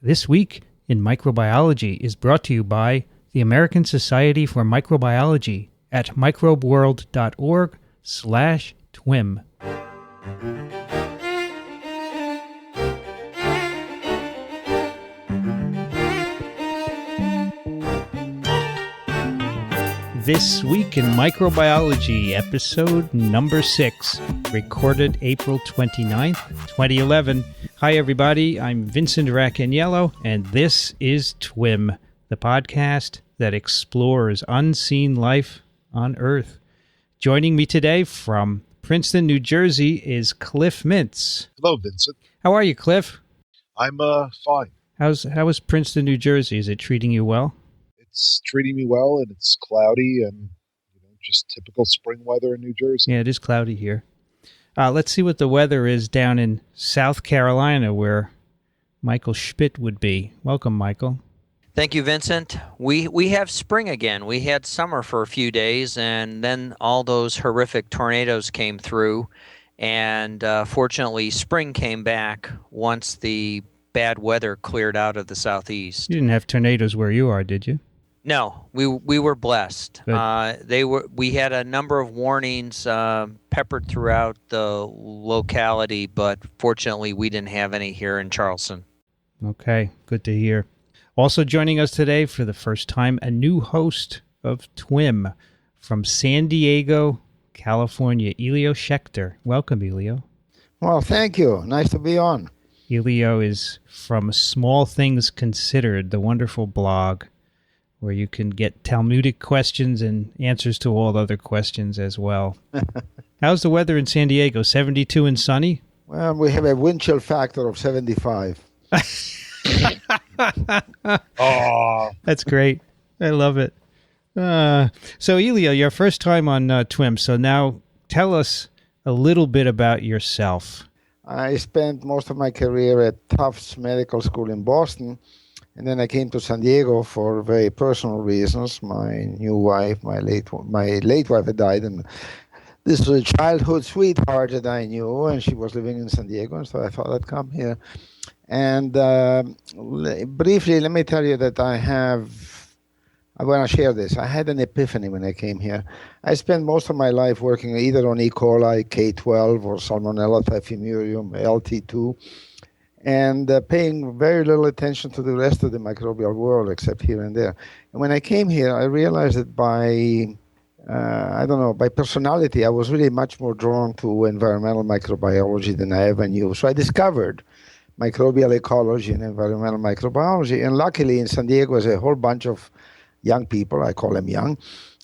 This Week in Microbiology is brought to you by the American Society for Microbiology at microbeworld.org/TWiM. This Week in Microbiology, episode number 6, recorded April 29th, 2011. Hi, everybody. I'm Vincent Racaniello, and this is TWiM, the podcast that explores unseen life on Earth. Joining me today from Princeton, New Jersey, is Cliff Mintz. Hello, Vincent. How are you, Cliff? I'm fine. How is Princeton, New Jersey? Is it treating you well? It's treating me well, and it's cloudy and just typical spring weather in New Jersey. Yeah, it is cloudy here. Let's see what the weather is down in South Carolina, where Michael Schmidt would be. Welcome, Michael. Thank you, Vincent. We have spring again. We had summer for a few days, and then all those horrific tornadoes came through, and fortunately, spring came back once the bad weather cleared out of the southeast. You didn't have tornadoes where you are, did you? No, we were blessed. We had a number of warnings peppered throughout the locality, but fortunately we didn't have any here in Charleston. Okay, good to hear. Also joining us today for the first time, a new host of TWiM from San Diego, California, Elio Schaechter. Welcome, Elio. Well, thank you. Nice to be on. Elio is from Small Things Considered, the wonderful blog, where you can get Talmudic questions and answers to all other questions as well. How's the weather in San Diego? 72 and sunny? Well, we have a wind chill factor of 75. Oh, that's great. I love it. So, Elio, your first time on TWiM, so now tell us a little bit about yourself. I spent most of my career at Tufts Medical School in Boston, and then I came to San Diego for very personal reasons. My new wife, my late wife had died, and this was a childhood sweetheart that I knew, and she was living in San Diego, and so I thought I'd come here. And briefly, let me tell you that I want to share this. I had an epiphany when I came here. I spent most of my life working either on E. coli, K12, or Salmonella typhimurium, LT2, and paying very little attention to the rest of the microbial world, except here and there. And when I came here, I realized that by personality, I was really much more drawn to environmental microbiology than I ever knew. So I discovered microbial ecology and environmental microbiology. And luckily, in San Diego, there's a whole bunch of young people, I call them young,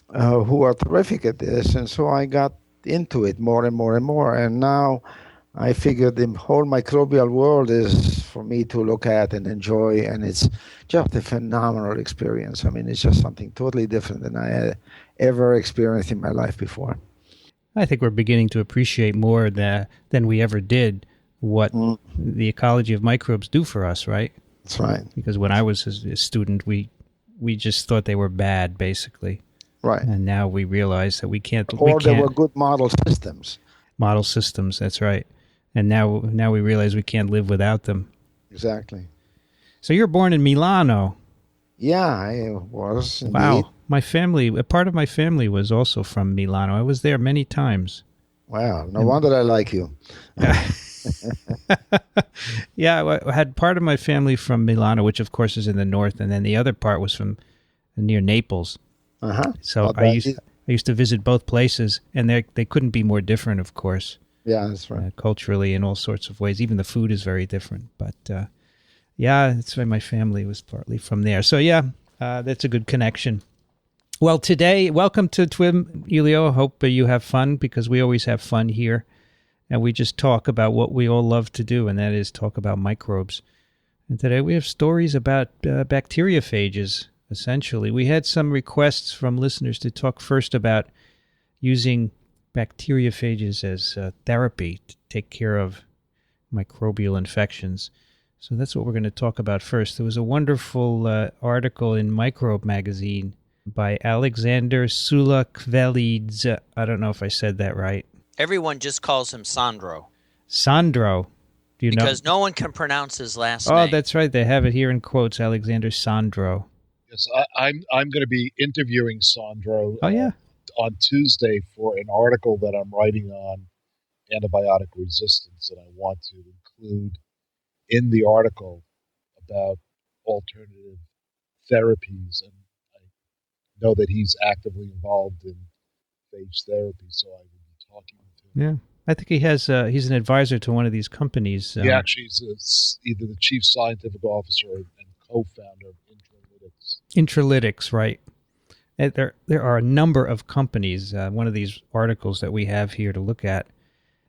who are terrific at this. And so I got into it more and more and more. And now I figured the whole microbial world is for me to look at and enjoy, and it's just a phenomenal experience. I mean, it's just something totally different than I had ever experienced in my life before. I think we're beginning to appreciate more than we ever did what the ecology of microbes do for us, right? That's right. Because when I was a student, we just thought they were bad, basically. Right. And now we realize that we can't. They were good model systems. Model systems, that's right. And now we realize we can't live without them. Exactly. So you're born in Milano. Yeah, I was. Indeed. Wow. A part of my family was also from Milano. I was there many times. Wow. No wonder I like you. Yeah, I had part of my family from Milano, which of course is in the north, and then the other part was from near Naples. Uh-huh. So I used to visit both places, and they couldn't be more different, of course. Yeah, that's right. Culturally, in all sorts of ways. Even the food is very different. But yeah, that's why my family was partly from there. So yeah, that's a good connection. Well, today, welcome to TWiM, Elio. I hope you have fun, because we always have fun here. And we just talk about what we all love to do, and that is talk about microbes. And today we have stories about bacteriophages, essentially. We had some requests from listeners to talk first about using bacteriophages as therapy to take care of microbial infections. So that's what we're going to talk about first. There was a wonderful article in Microbe magazine by Alexander Sulakvelidze. I don't know if I said that right. Everyone just calls him Sandro. Sandro. Do you know? Because no one can pronounce his last Oh, name. that's right. They have it here in quotes, Alexander Sandro. Yes, I'm going to be interviewing Sandro Oh, yeah. on Tuesday for an article that I'm writing on antibiotic resistance, and I want to include in the article about alternative therapies, and I know that he's actively involved in phage therapy, so I will be talking with him. Yeah. I think he has. He's an advisor to one of these companies. He actually is either the chief scientific officer and co-founder of Intralytics. Intralytics, right. And there are a number of companies. One of these articles that we have here to look at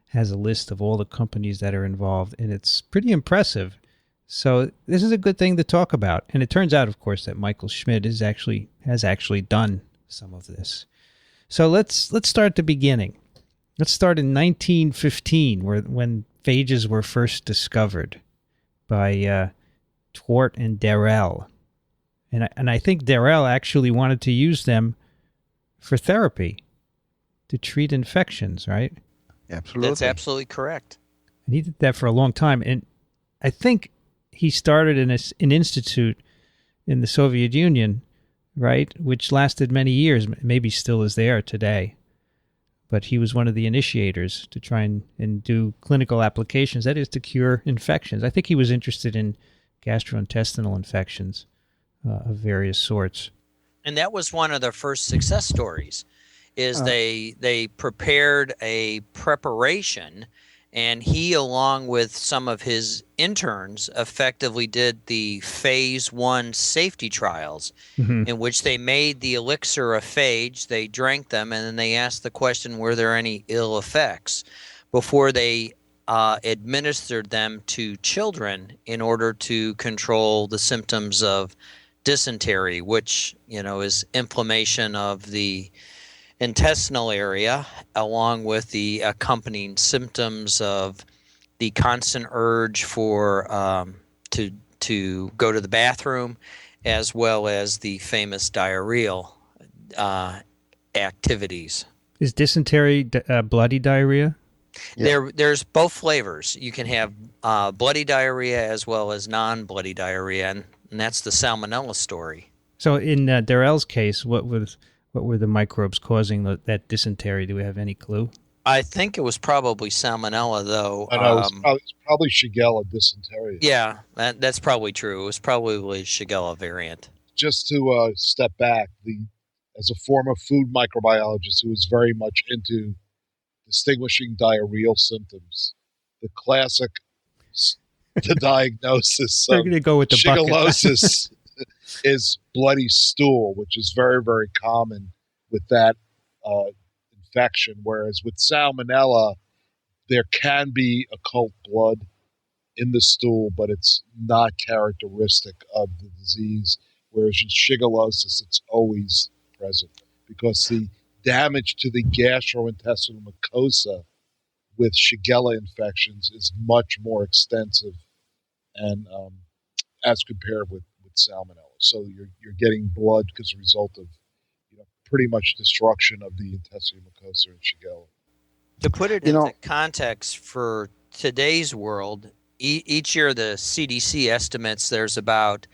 has a list of all the companies that are involved, and it's pretty impressive. So this is a good thing to talk about. And it turns out, of course, that Michael Schmidt has actually done some of this. So let's start at the beginning. Let's start in 1915, when phages were first discovered by Twort and Darrell. And I think Darrell actually wanted to use them for therapy, to treat infections, right? Absolutely. That's absolutely correct. And he did that for a long time. And I think he started an institute in the Soviet Union, right, which lasted many years, maybe still is there today. But he was one of the initiators to try and do clinical applications, that is, to cure infections. I think he was interested in gastrointestinal infections of various sorts. And that was one of the first success stories, is they prepared a preparation, and he, along with some of his interns, effectively did the phase 1 safety trials, in which they made the elixir of phage, they drank them, and then they asked the question, were there any ill effects, before they administered them to children in order to control the symptoms of dysentery, which, is inflammation of the intestinal area, along with the accompanying symptoms of the constant urge for to go to the bathroom, as well as the famous diarrheal activities. Is dysentery bloody diarrhea? Yeah. There's both flavors. You can have bloody diarrhea as well as non-bloody diarrhea, and that's the salmonella story. So in Darrell's case, what were the microbes causing that dysentery? Do we have any clue? I think it was probably salmonella, though. It's probably Shigella dysentery. Yeah, that's probably true. It was probably a Shigella variant. Just to step back, as a former food microbiologist who is very much into distinguishing diarrheal symptoms, the classic the diagnosis of go with the shigellosis is bloody stool, which is very, very common with that infection. Whereas with salmonella, there can be occult blood in the stool, but it's not characteristic of the disease. Whereas in shigellosis, it's always present because the damage to the gastrointestinal mucosa with Shigella infections is much more extensive, and as compared with salmonella. So you're getting blood as a result of pretty much destruction of the intestinal mucosa in Shigella. To put it into context for today's world, each year the CDC estimates there's about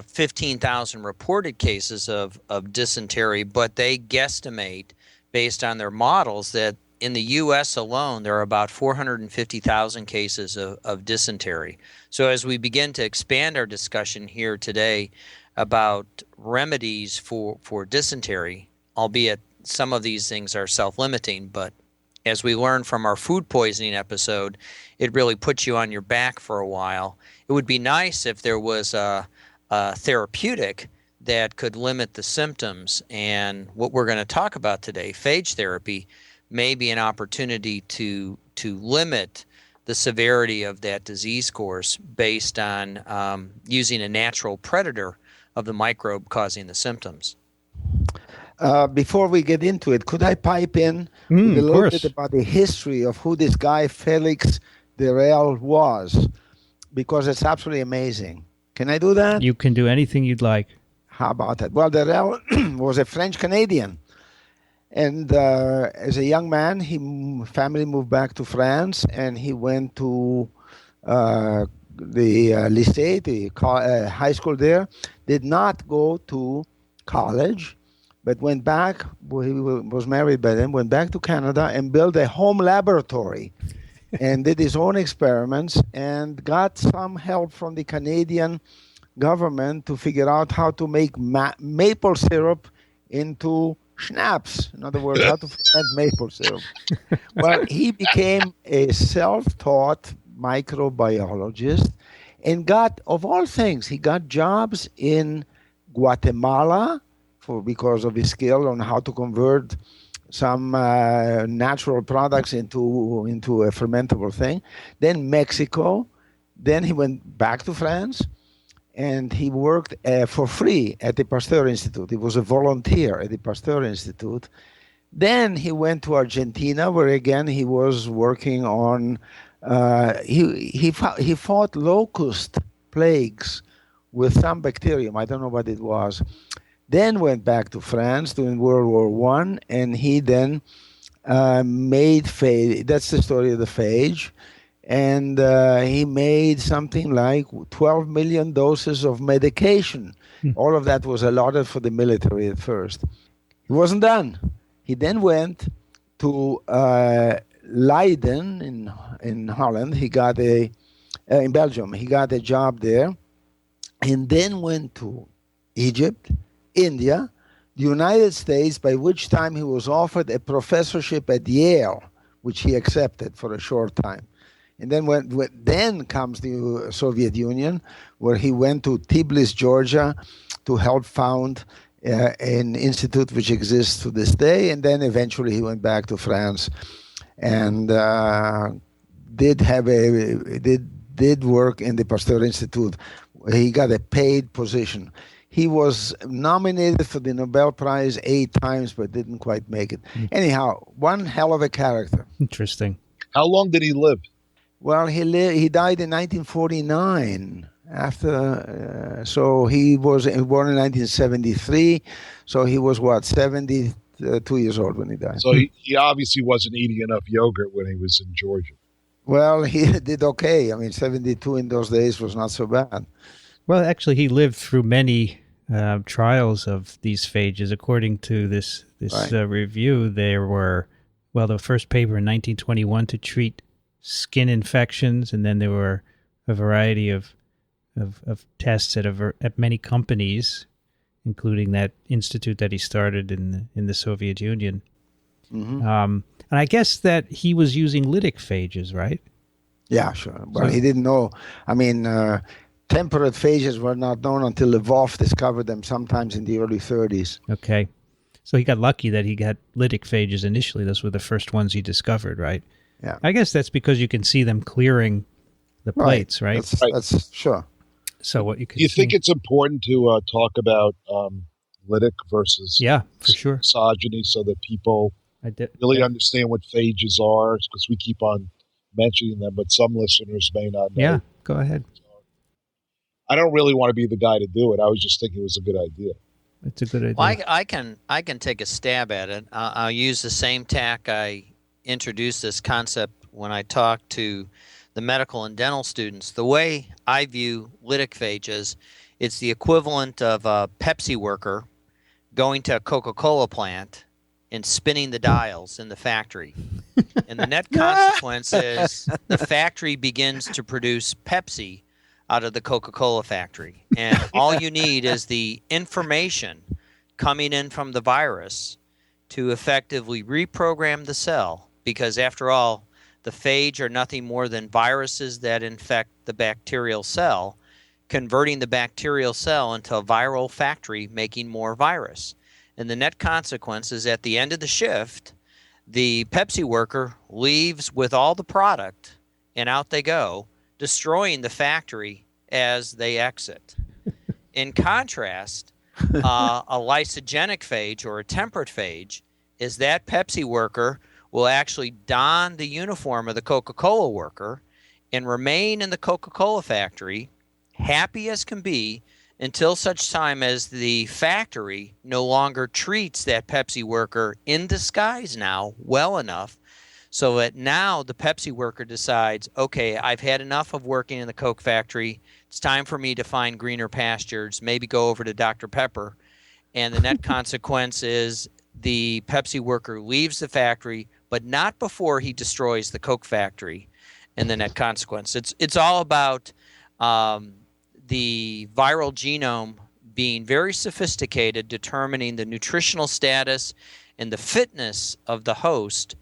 15,000 reported cases of dysentery, but they guesstimate based on their models that in the U.S. alone, there are about 450,000 cases of dysentery. So as we begin to expand our discussion here today about remedies for dysentery, albeit some of these things are self-limiting, but as we learned from our food poisoning episode, it really puts you on your back for a while. It would be nice if there was a therapeutic that could limit the symptoms, and what we're going to talk about today, phage therapy, may be an opportunity to limit the severity of that disease course based on using a natural predator of the microbe causing the symptoms. Before we get into it, could I pipe in with a little bit about the history of who this guy Felix Darrell was? Because it's absolutely amazing. Can I do that? You can do anything you'd like. How about that? Well, Darrell was a French-Canadian. And as a young man, family moved back to France, and he went to the lycée, the high school there. Did not go to college, but went back. He was married by then. Went back to Canada and built a home laboratory, and did his own experiments, and got some help from the Canadian government to figure out how to make maple syrup into schnapps. In other words, how to ferment maple syrup. Well, he became a self-taught microbiologist and got, of all things, he got jobs in Guatemala because of his skill on how to convert some natural products into a fermentable thing. Then Mexico. Then he went back to France. And he worked for free at the Pasteur Institute. He was a volunteer at the Pasteur Institute. Then he went to Argentina, where again he was working on. He fought locust plagues with some bacterium. I don't know what it was. Then went back to France during World War I, and he then made phage. That's the story of the phage. And he made something like 12 million doses of medication. All of that was allotted for the military at first. He wasn't done. He then went to Leiden in Holland. He got in Belgium. He got a job there, and then went to Egypt, India, the United States, by which time he was offered a professorship at Yale, which he accepted for a short time. And then then comes the Soviet Union, where he went to Tbilisi, Georgia, to help found an institute which exists to this day. And then eventually he went back to France and did work in the Pasteur Institute. He got a paid position. He was nominated for the Nobel Prize 8 times, but didn't quite make it. Anyhow, one hell of a character. Interesting. How long did he live? Well, he died in 1949. So he was born in 1973. So he was 72 years old when he died. So he obviously wasn't eating enough yogurt when he was in Georgia. Well, he did okay. I mean, 72 in those days was not so bad. Well, actually, he lived through many trials of these phages. According to this review, there were, the first paper in 1921 to treat skin infections, and then there were a variety of tests at many companies, including that institute that he started in the Soviet Union. Mm-hmm. And I guess that he was using lytic phages, right? Yeah, sure. Well, he didn't know. I mean, temperate phages were not known until Lvov discovered them sometimes in the early 30s. Okay. So he got lucky that he got lytic phages initially. Those were the first ones he discovered, right? Yeah. I guess that's because you can see them clearing the plates, right? That's sure. So what you can Do you think it's important to talk about lytic versus for sure misogyny so that people really understand what phages are? Because we keep on mentioning them, but some listeners may not know. Yeah, go ahead. I don't really want to be the guy to do it. I was just thinking it was a good idea. It's a good idea. Well, I can take a stab at it. I'll use the same tack I introduced this concept when I talk to the medical and dental students. The way I view lytic phages, it's the equivalent of a Pepsi worker going to a Coca-Cola plant and spinning the dials in the factory. And the net consequence is the factory begins to produce Pepsi out of the Coca-Cola factory. And all you need is the information coming in from the virus to effectively reprogram the cell, because after all, the phage are nothing more than viruses that infect the bacterial cell, converting the bacterial cell into a viral factory making more virus. And the net consequence is at the end of the shift, the Pepsi worker leaves with all the product, and out they go, destroying the factory as they exit. In contrast, a lysogenic phage or a temperate phage is that Pepsi worker will actually don the uniform of the Coca-Cola worker and remain in the Coca-Cola factory, happy as can be, until such time as the factory no longer treats that Pepsi worker in disguise now well enough so that now the Pepsi worker decides, okay, I've had enough of working in the Coke factory. It's time for me to find greener pastures, maybe go over to Dr. Pepper. And the net consequence is the Pepsi worker leaves the factory, but not before he destroys the Coke factory. And the net consequence. It's all about the viral genome being very sophisticated, determining the nutritional status and the fitness of the host,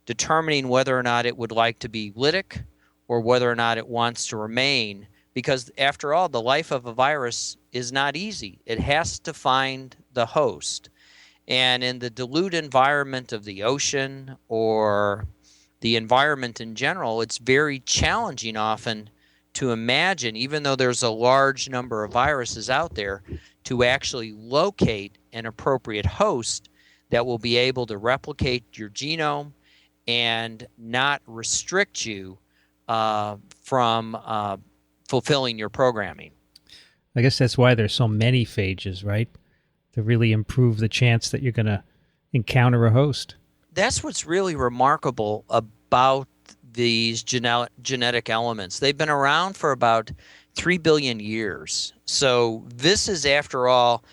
determining whether or not it would like to be lytic or whether or not it wants to remain. Because after all, the life of a virus is not easy. It has to find the host. And in the dilute environment of the ocean or the environment in general, it's very challenging often to imagine, even though there's a large number of viruses out there, to actually locate an appropriate host that will be able to replicate your genome and not restrict you from fulfilling your programming. I guess that's why there's so many phages, right? To really improve the chance that you're going to encounter a host. That's what's really remarkable about these genetic elements. They've been around for about 3 billion years. So this is, after all,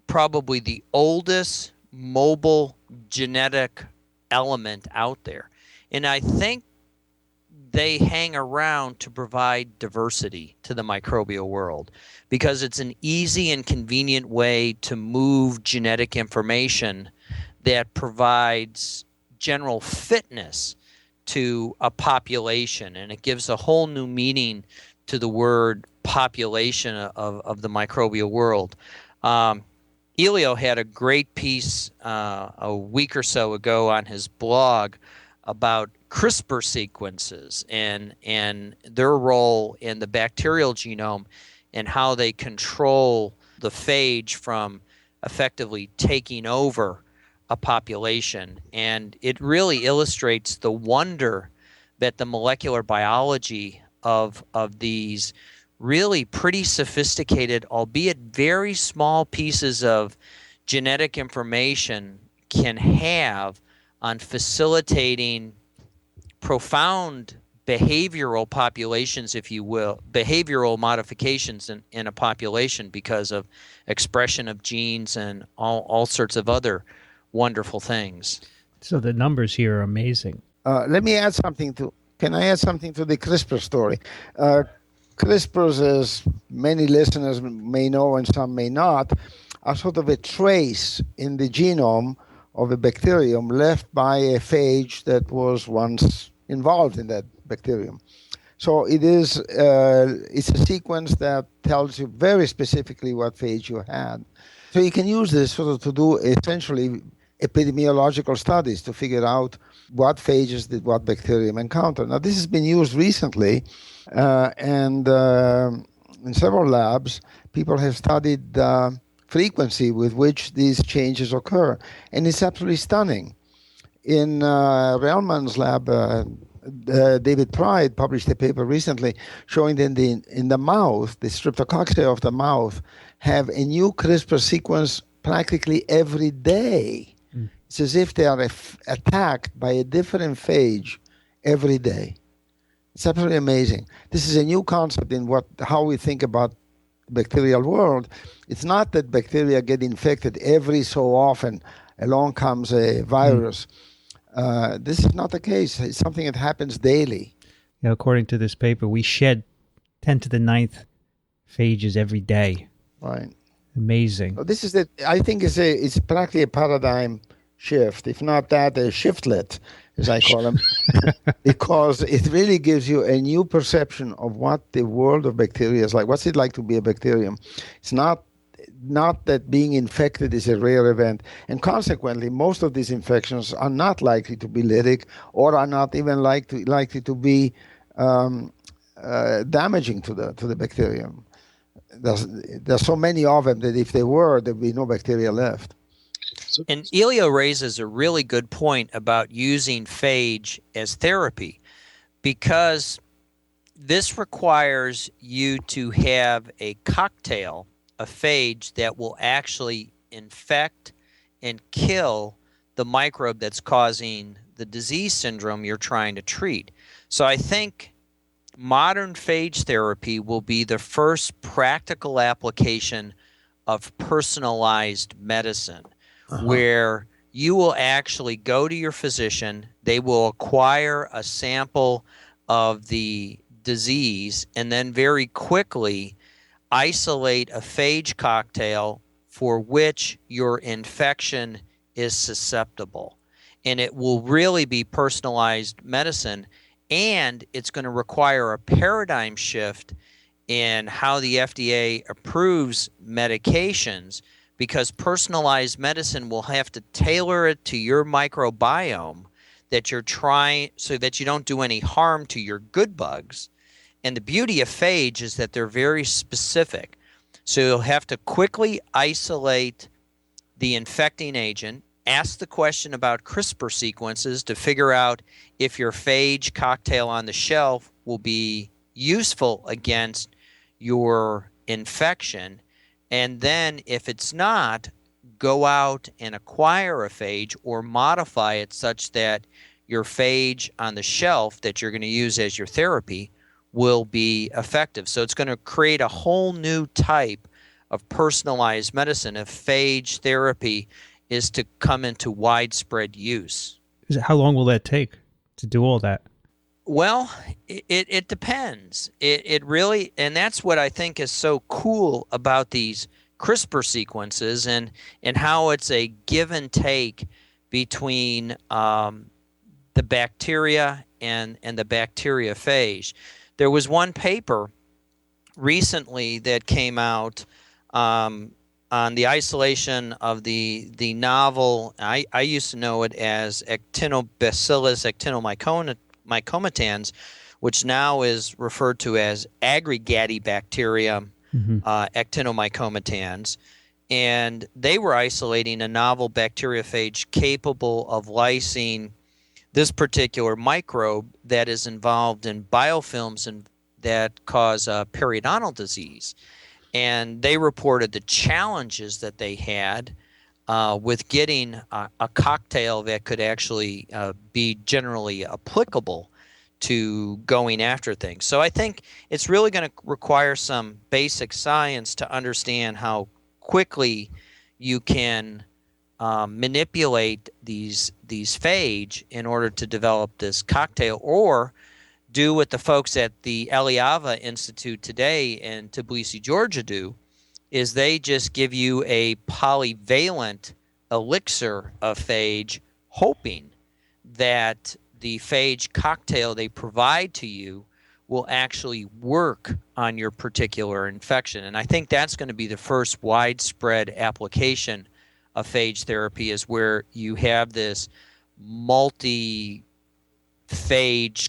probably the oldest mobile genetic element out there. And I think they hang around to provide diversity to the microbial world because it's an easy and convenient way to move genetic information that provides general fitness to a population, and it gives a whole new meaning to the word population of the microbial world. Elio had a great piece a week or so ago on his blog about Crispr sequences and their role in the bacterial genome and how they control the phage from effectively taking over a population. And it really illustrates the wonder that the molecular biology of these really pretty sophisticated, albeit very small pieces of genetic information can have on facilitating profound behavioral populations, if you will, behavioral modifications in a population because of expression of genes and all sorts of other wonderful things. So the numbers here are amazing. Let me add something can I add something to the CRISPR story? CRISPRs, as many listeners may know and some may not, are sort of a trace in the genome of a bacterium left by a phage that was once involved in that bacterium. So it's a sequence that tells you very specifically what phage you had. So you can use this sort of to do essentially epidemiological studies to figure out what phages did what bacterium encounter. Now, this has been used recently, and in several labs, people have studied the frequency with which these changes occur, and it's absolutely stunning. In Relman's lab, David Pride published a paper recently showing that in the mouth, the streptococci of the mouth have a new CRISPR sequence practically every day. It's as if they are attacked by a different phage every day. It's absolutely amazing. This is a new concept in how we think about the bacterial world. It's not that bacteria get infected every so often. Along comes a virus. This is not the case. It's something that happens daily. Yeah, according to this paper, we shed 10 to the 9th phages every day. Right. Amazing. So this is I think it's practically a paradigm shift, if not that, a shiftlet, as I call them, because it really gives you a new perception of what the world of bacteria is like. What's it like to be a bacterium? It's not that being infected is a rare event, and consequently, most of these infections are not likely to be lytic or are not even likely to be damaging to the bacterium. There's so many of them that if they were, there'd be no bacteria left. And Elio raises a really good point about using phage as therapy, because this requires you to have a cocktail a phage that will actually infect and kill the microbe that's causing the disease syndrome you're trying to treat. So I think modern phage therapy will be the first practical application of personalized medicine, where you will actually go to your physician, they will acquire a sample of the disease, and then very quickly isolate a phage cocktail for which your infection is susceptible. And it will really be personalized medicine, and it's going to require a paradigm shift in how the FDA approves medications, because personalized medicine will have to tailor it to your microbiome that you're trying, so that you don't do any harm to your good bugs. And the beauty of phage is that they're very specific. So you'll have to quickly isolate the infecting agent, ask the question about CRISPR sequences to figure out if your phage cocktail on the shelf will be useful against your infection. And then if it's not, go out and acquire a phage or modify it such that your phage on the shelf that you're going to use as your therapy will be effective. So it's going to create a whole new type of personalized medicine if phage therapy is to come into widespread use. How long will that take to do all that? Well, it depends. It really, and that's what I think is so cool about these CRISPR sequences, and how it's a give and take between the bacteria and the bacteriophage. There was one paper recently that came out on the isolation of the novel, I used to know it as Actinobacillus actinomycomatans, which now is referred to as Aggregatibacterium actinomycomatans. And they were isolating a novel bacteriophage capable of lysing this particular microbe that is involved in biofilms and that cause periodontal disease. And they reported the challenges that they had with getting a cocktail that could actually be generally applicable to going after things. So I think it's really going to require some basic science to understand how quickly you can manipulate these phage in order to develop this cocktail, or do what the folks at the Eliava Institute today in Tbilisi, Georgia do, is they just give you a polyvalent elixir of phage, hoping that the phage cocktail they provide to you will actually work on your particular infection. And I think that's going to be the first widespread application of phage therapy, is where you have this multi-phage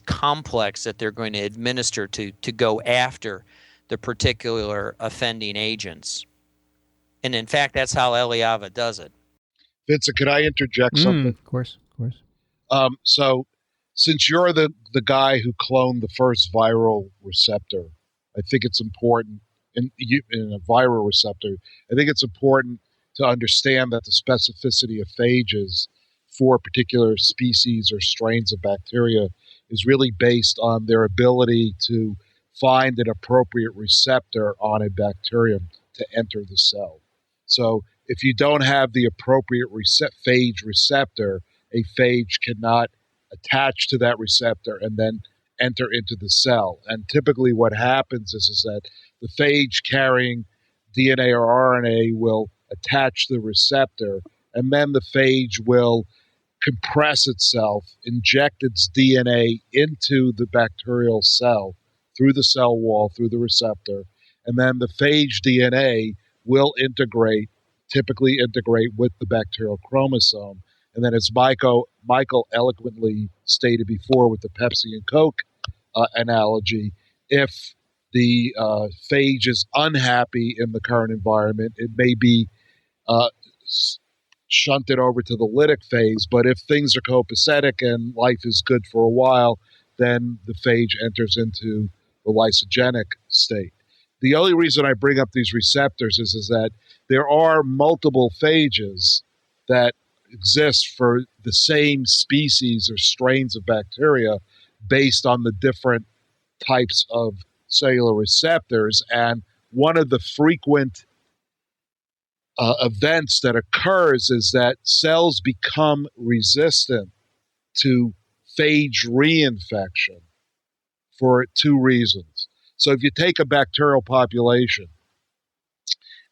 complex that they're going to administer to go after the particular offending agents. And in fact, that's how Eliava does it. Vincent, could I interject something? Of course. So since you're the guy who cloned the first viral receptor, I think it's important, in a viral receptor, I think it's important to understand that the specificity of phages for particular species or strains of bacteria is really based on their ability to find an appropriate receptor on a bacterium to enter the cell. So if you don't have the appropriate phage receptor, a phage cannot attach to that receptor and then enter into the cell. And typically what happens is that the phage carrying DNA or RNA will attach the receptor, and then the phage will compress itself, inject its DNA into the bacterial cell through the cell wall, through the receptor, and then the phage DNA will typically integrate with the bacterial chromosome. And then, as Michael eloquently stated before with the Pepsi and Coke analogy, if the phage is unhappy in the current environment, it may be shunted over to the lytic phase. But if things are copacetic and life is good for a while, then the phage enters into the lysogenic state. The only reason I bring up these receptors is that there are multiple phages that exist for the same species or strains of bacteria based on the different types of cellular receptors. And one of the frequent events that occurs is that cells become resistant to phage reinfection for two reasons. So if you take a bacterial population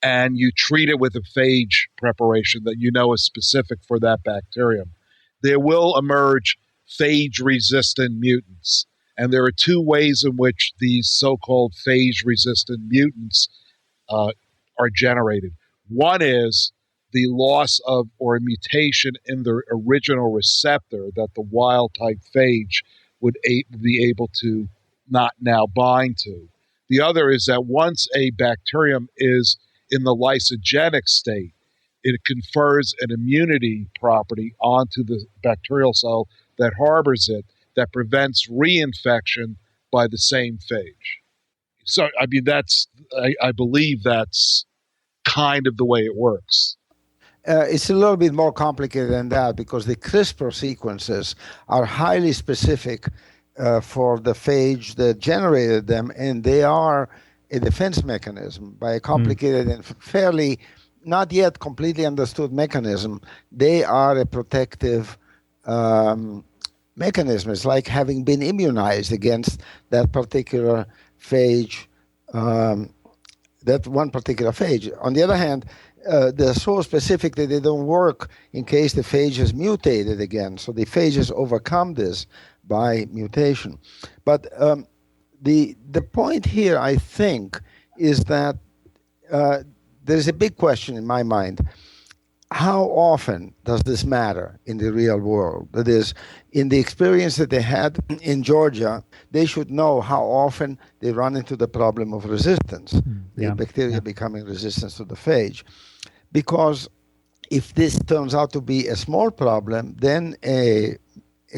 and you treat it with a phage preparation that you know is specific for that bacterium, there will emerge phage-resistant mutants. And there are two ways in which these so-called phage-resistant mutants are generated. One is the loss of or a mutation in the original receptor that the wild-type phage would be able to not now bind to. The other is that once a bacterium is in the lysogenic state, it confers an immunity property onto the bacterial cell that harbors it that prevents reinfection by the same phage. So, I mean, I believe that's kind of the way it works. It's a little bit more complicated than that because the CRISPR sequences are highly specific for the phage that generated them, and they are a defense mechanism by a complicated and fairly not yet completely understood mechanism. They are a protective mechanism. It's like having been immunized against that particular phage, that one particular phage. On the other hand, they're so specific that they don't work in case the phage is mutated again. So the phages overcome this by mutation. But the point here, I think, is that there's a big question in my mind. How often does this matter in the real world? That is, in the experience that they had in Georgia, they should know how often they run into the problem of resistance, the bacteria becoming resistant to the phage. Because if this turns out to be a small problem, then a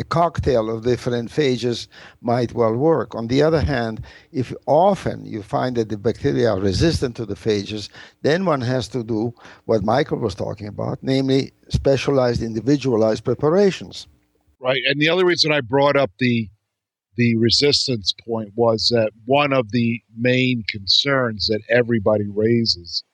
cocktail of different phages might well work. On the other hand, if often you find that the bacteria are resistant to the phages, then one has to do what Michael was talking about, namely specialized, individualized preparations. Right, and the other reason I brought up the resistance point was that one of the main concerns that everybody raises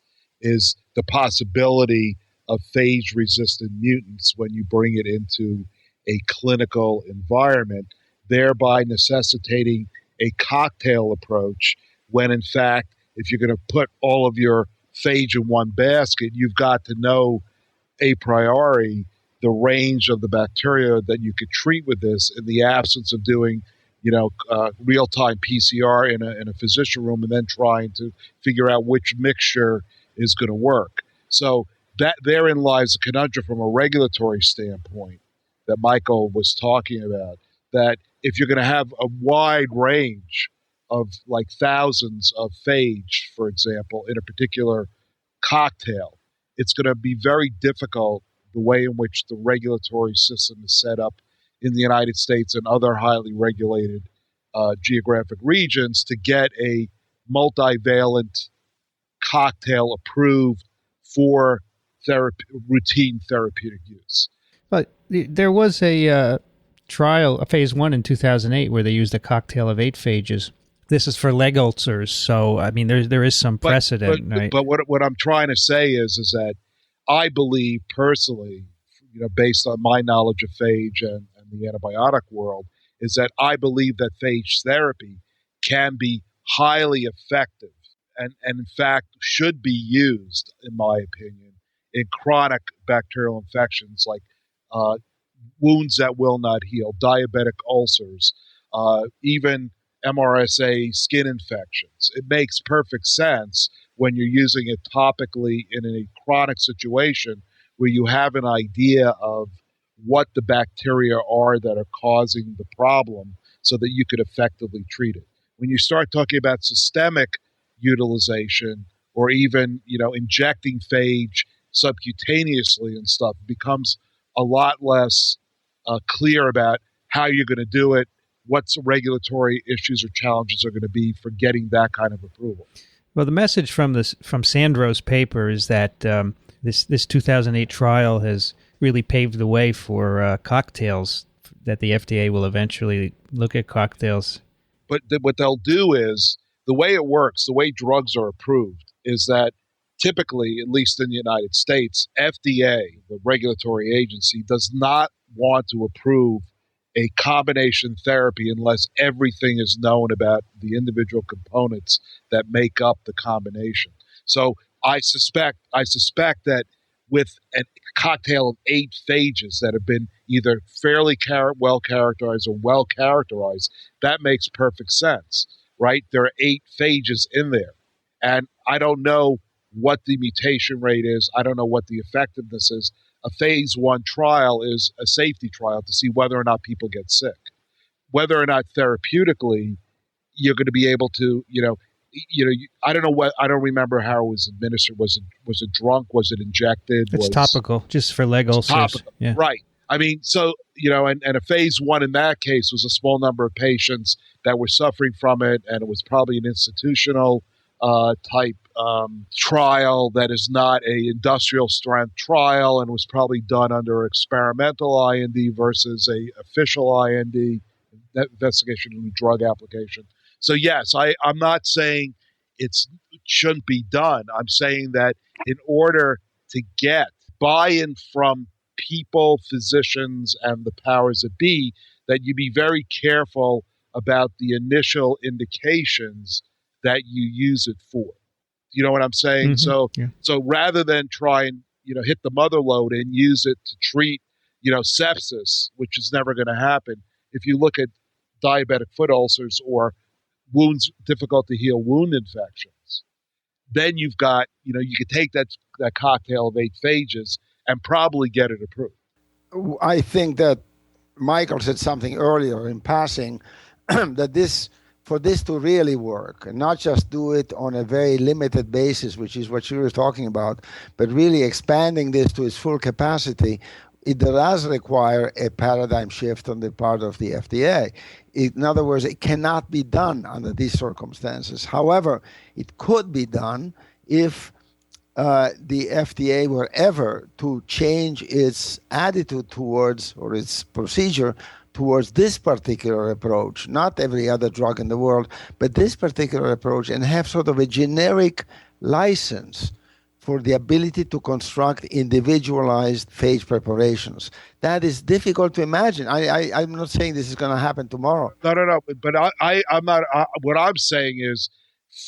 is the possibility of phage-resistant mutants when you bring it into a clinical environment, thereby necessitating a cocktail approach when, in fact, if you're going to put all of your phage in one basket, you've got to know a priori the range of the bacteria that you could treat with this in the absence of doing real-time PCR in a physician room and then trying to figure out which mixture is going to work. So that therein lies a conundrum from a regulatory standpoint that Michael was talking about, that if you're going to have a wide range of like thousands of phage, for example, in a particular cocktail, it's going to be very difficult the way in which the regulatory system is set up in the United States and other highly regulated geographic regions to get a multivalent cocktail approved for routine therapeutic use. But there was a trial, a phase 1 in 2008, where they used a cocktail of 8 phages. This is for leg ulcers, so I mean there is some precedent, right? But what I'm trying to say is that I believe personally, based on my knowledge of phage and the antibiotic world, is that I believe that phage therapy can be highly effective and in fact should be used, in my opinion, in chronic bacterial infections like wounds that will not heal, diabetic ulcers, even MRSA skin infections. It makes perfect sense when you're using it topically in a chronic situation where you have an idea of what the bacteria are that are causing the problem so that you could effectively treat it. When you start talking about systemic utilization or even, injecting phage subcutaneously and stuff, it becomes a lot less clear about how you're going to do it, what regulatory issues or challenges are going to be for getting that kind of approval. Well, the message from Sandro's paper is that this 2008 trial has really paved the way for cocktails, that the FDA will eventually look at cocktails. But what they'll do is, the way it works, the way drugs are approved, is that typically, at least in the United States, FDA, the regulatory agency, does not want to approve a combination therapy unless everything is known about the individual components that make up the combination. So I suspect that with a cocktail of 8 phages that have been either fairly well characterized or well characterized, that makes perfect sense, right? There are 8 phages in there. And I don't know what the mutation rate is. I don't know what the effectiveness is. A phase 1 trial is a safety trial to see whether or not people get sick. Whether or not therapeutically you're going to be able to, I don't know I don't remember how it was administered. Was it drunk? Was it injected? It's topical, just for leg ulcers. Topical. Yeah. Right. I mean, so, and a phase 1 in that case was a small number of patients that were suffering from it, and it was probably an institutional type trial that is not a industrial strength trial, and was probably done under experimental IND versus a official IND, investigation of drug application. So yes, I'm not saying it shouldn't be done. I'm saying that in order to get buy-in from people, physicians, and the powers that be, that you be very careful about the initial indications that you use it for. You know what I'm saying? Mm-hmm. So rather than try and hit the mother load and use it to treat sepsis, which is never going to happen. If you look at diabetic foot ulcers or wounds, difficult to heal wound infections, then you've got you could take that cocktail of 8 phages and probably get it approved. I think that Michael said something earlier in passing that for this to really work, and not just do it on a very limited basis, which is what you were talking about, but really expanding this to its full capacity, it does require a paradigm shift on the part of the FDA. In other words, it cannot be done under these circumstances. However, it could be done if the FDA were ever to change its attitude towards, or its procedure towards this particular approach, not every other drug in the world, but this particular approach, and have sort of a generic license for the ability to construct individualized phage preparations. That is difficult to imagine. I'm not saying this is going to happen tomorrow. No. But I'm not. What I'm saying is,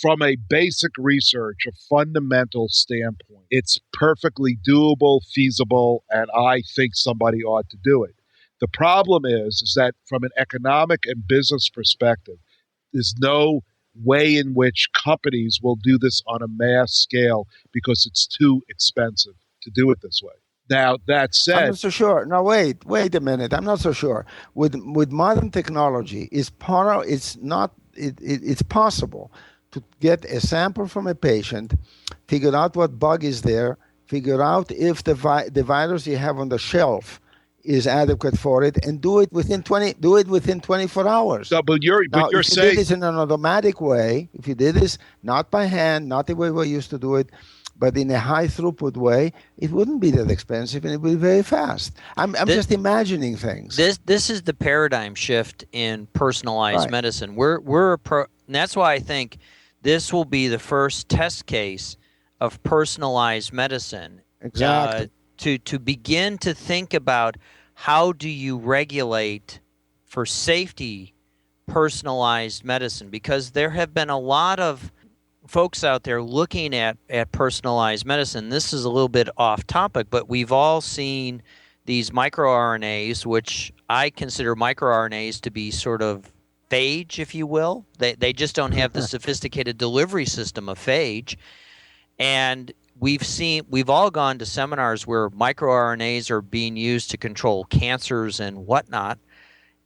from a basic research, a fundamental standpoint, it's perfectly doable, feasible, and I think somebody ought to do it. The problem is that from an economic and business perspective, there's no way in which companies will do this on a mass scale because it's too expensive to do it this way. Now, that said, I'm not so sure. Now, wait a minute. I'm not so sure. With modern technology, it's possible to get a sample from a patient, figure out what bug is there, figure out if the virus you have on the shelf is adequate for it, and do it within 24 hours. No, but you're if you saying did this in an automatic way, if you did this not by hand, not the way we used to do it, but in a high throughput way, it wouldn't be that expensive, and it would be very fast. I'm just imagining things. This is the paradigm shift in personalized medicine. And that's why I think this will be the first test case of personalized medicine. Exactly. To begin to think about how do you regulate for safety personalized medicine, because there have been a lot of folks out there looking at personalized medicine. This is a little bit off topic, but we've all seen these microRNAs, which I consider microRNAs to be sort of phage, if you will. They just don't have the sophisticated delivery system of phage. And we've all gone to seminars where microRNAs are being used to control cancers and whatnot.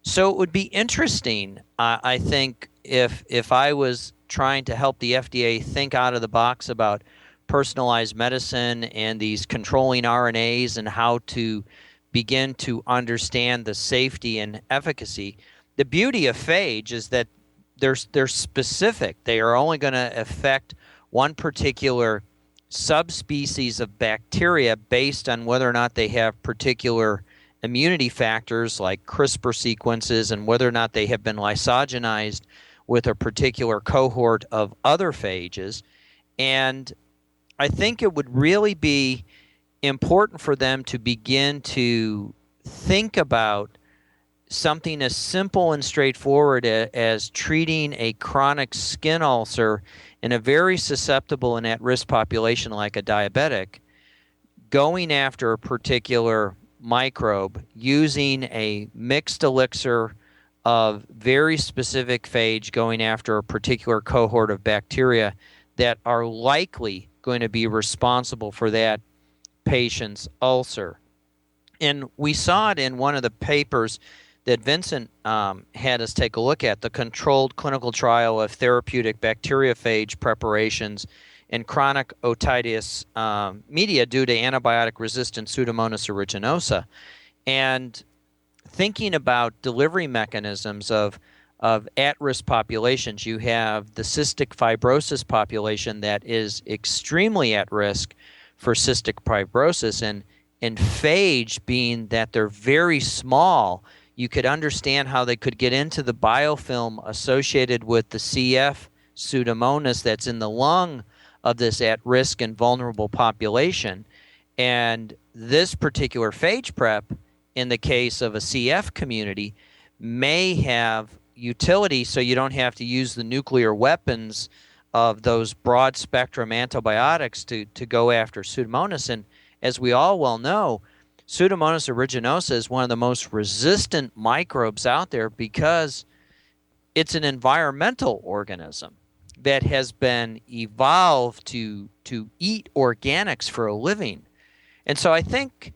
So it would be interesting, I think, if I was trying to help the FDA think out of the box about personalized medicine and these controlling RNAs and how to begin to understand the safety and efficacy. The beauty of phage is that they're specific. They are only going to affect one particular subspecies of bacteria based on whether or not they have particular immunity factors like CRISPR sequences and whether or not they have been lysogenized with a particular cohort of other phages. And I think it would really be important for them to begin to think about something as simple and straightforward as treating a chronic skin ulcer in a very susceptible and at-risk population like a diabetic, going after a particular microbe using a mixed elixir of very specific phage going after a particular cohort of bacteria that are likely going to be responsible for that patient's ulcer. And we saw it in one of the papers that Vincent had us take a look at, the controlled clinical trial of therapeutic bacteriophage preparations in chronic otitis media due to antibiotic-resistant Pseudomonas aeruginosa. And thinking about delivery mechanisms of at-risk populations, you have the cystic fibrosis population that is extremely at risk for cystic fibrosis, and phage being that they're very small, you could understand how they could get into the biofilm associated with the CF Pseudomonas that's in the lung of this at-risk and vulnerable population. And this particular phage prep, in the case of a CF community, may have utility so you don't have to use the nuclear weapons of those broad-spectrum antibiotics to go after Pseudomonas. And as we all well know, Pseudomonas aeruginosa is one of the most resistant microbes out there because it's an environmental organism that has been evolved to eat organics for a living. And so I think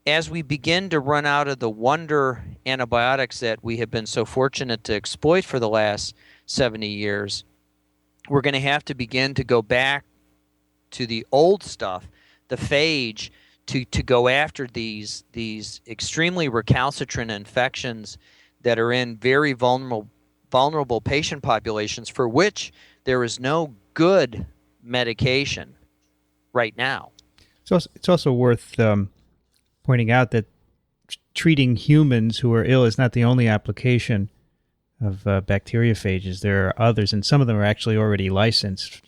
as we begin to run out of the wonder antibiotics that we have been so fortunate to exploit for the last 70 years, we're going to have to begin to go back to the old stuff, the phage, to go after these extremely recalcitrant infections that are in very vulnerable patient populations for which there is no good medication right now. So it's also worth pointing out that treating humans who are ill is not the only application of bacteriophages. There are others, and some of them are actually already licensed.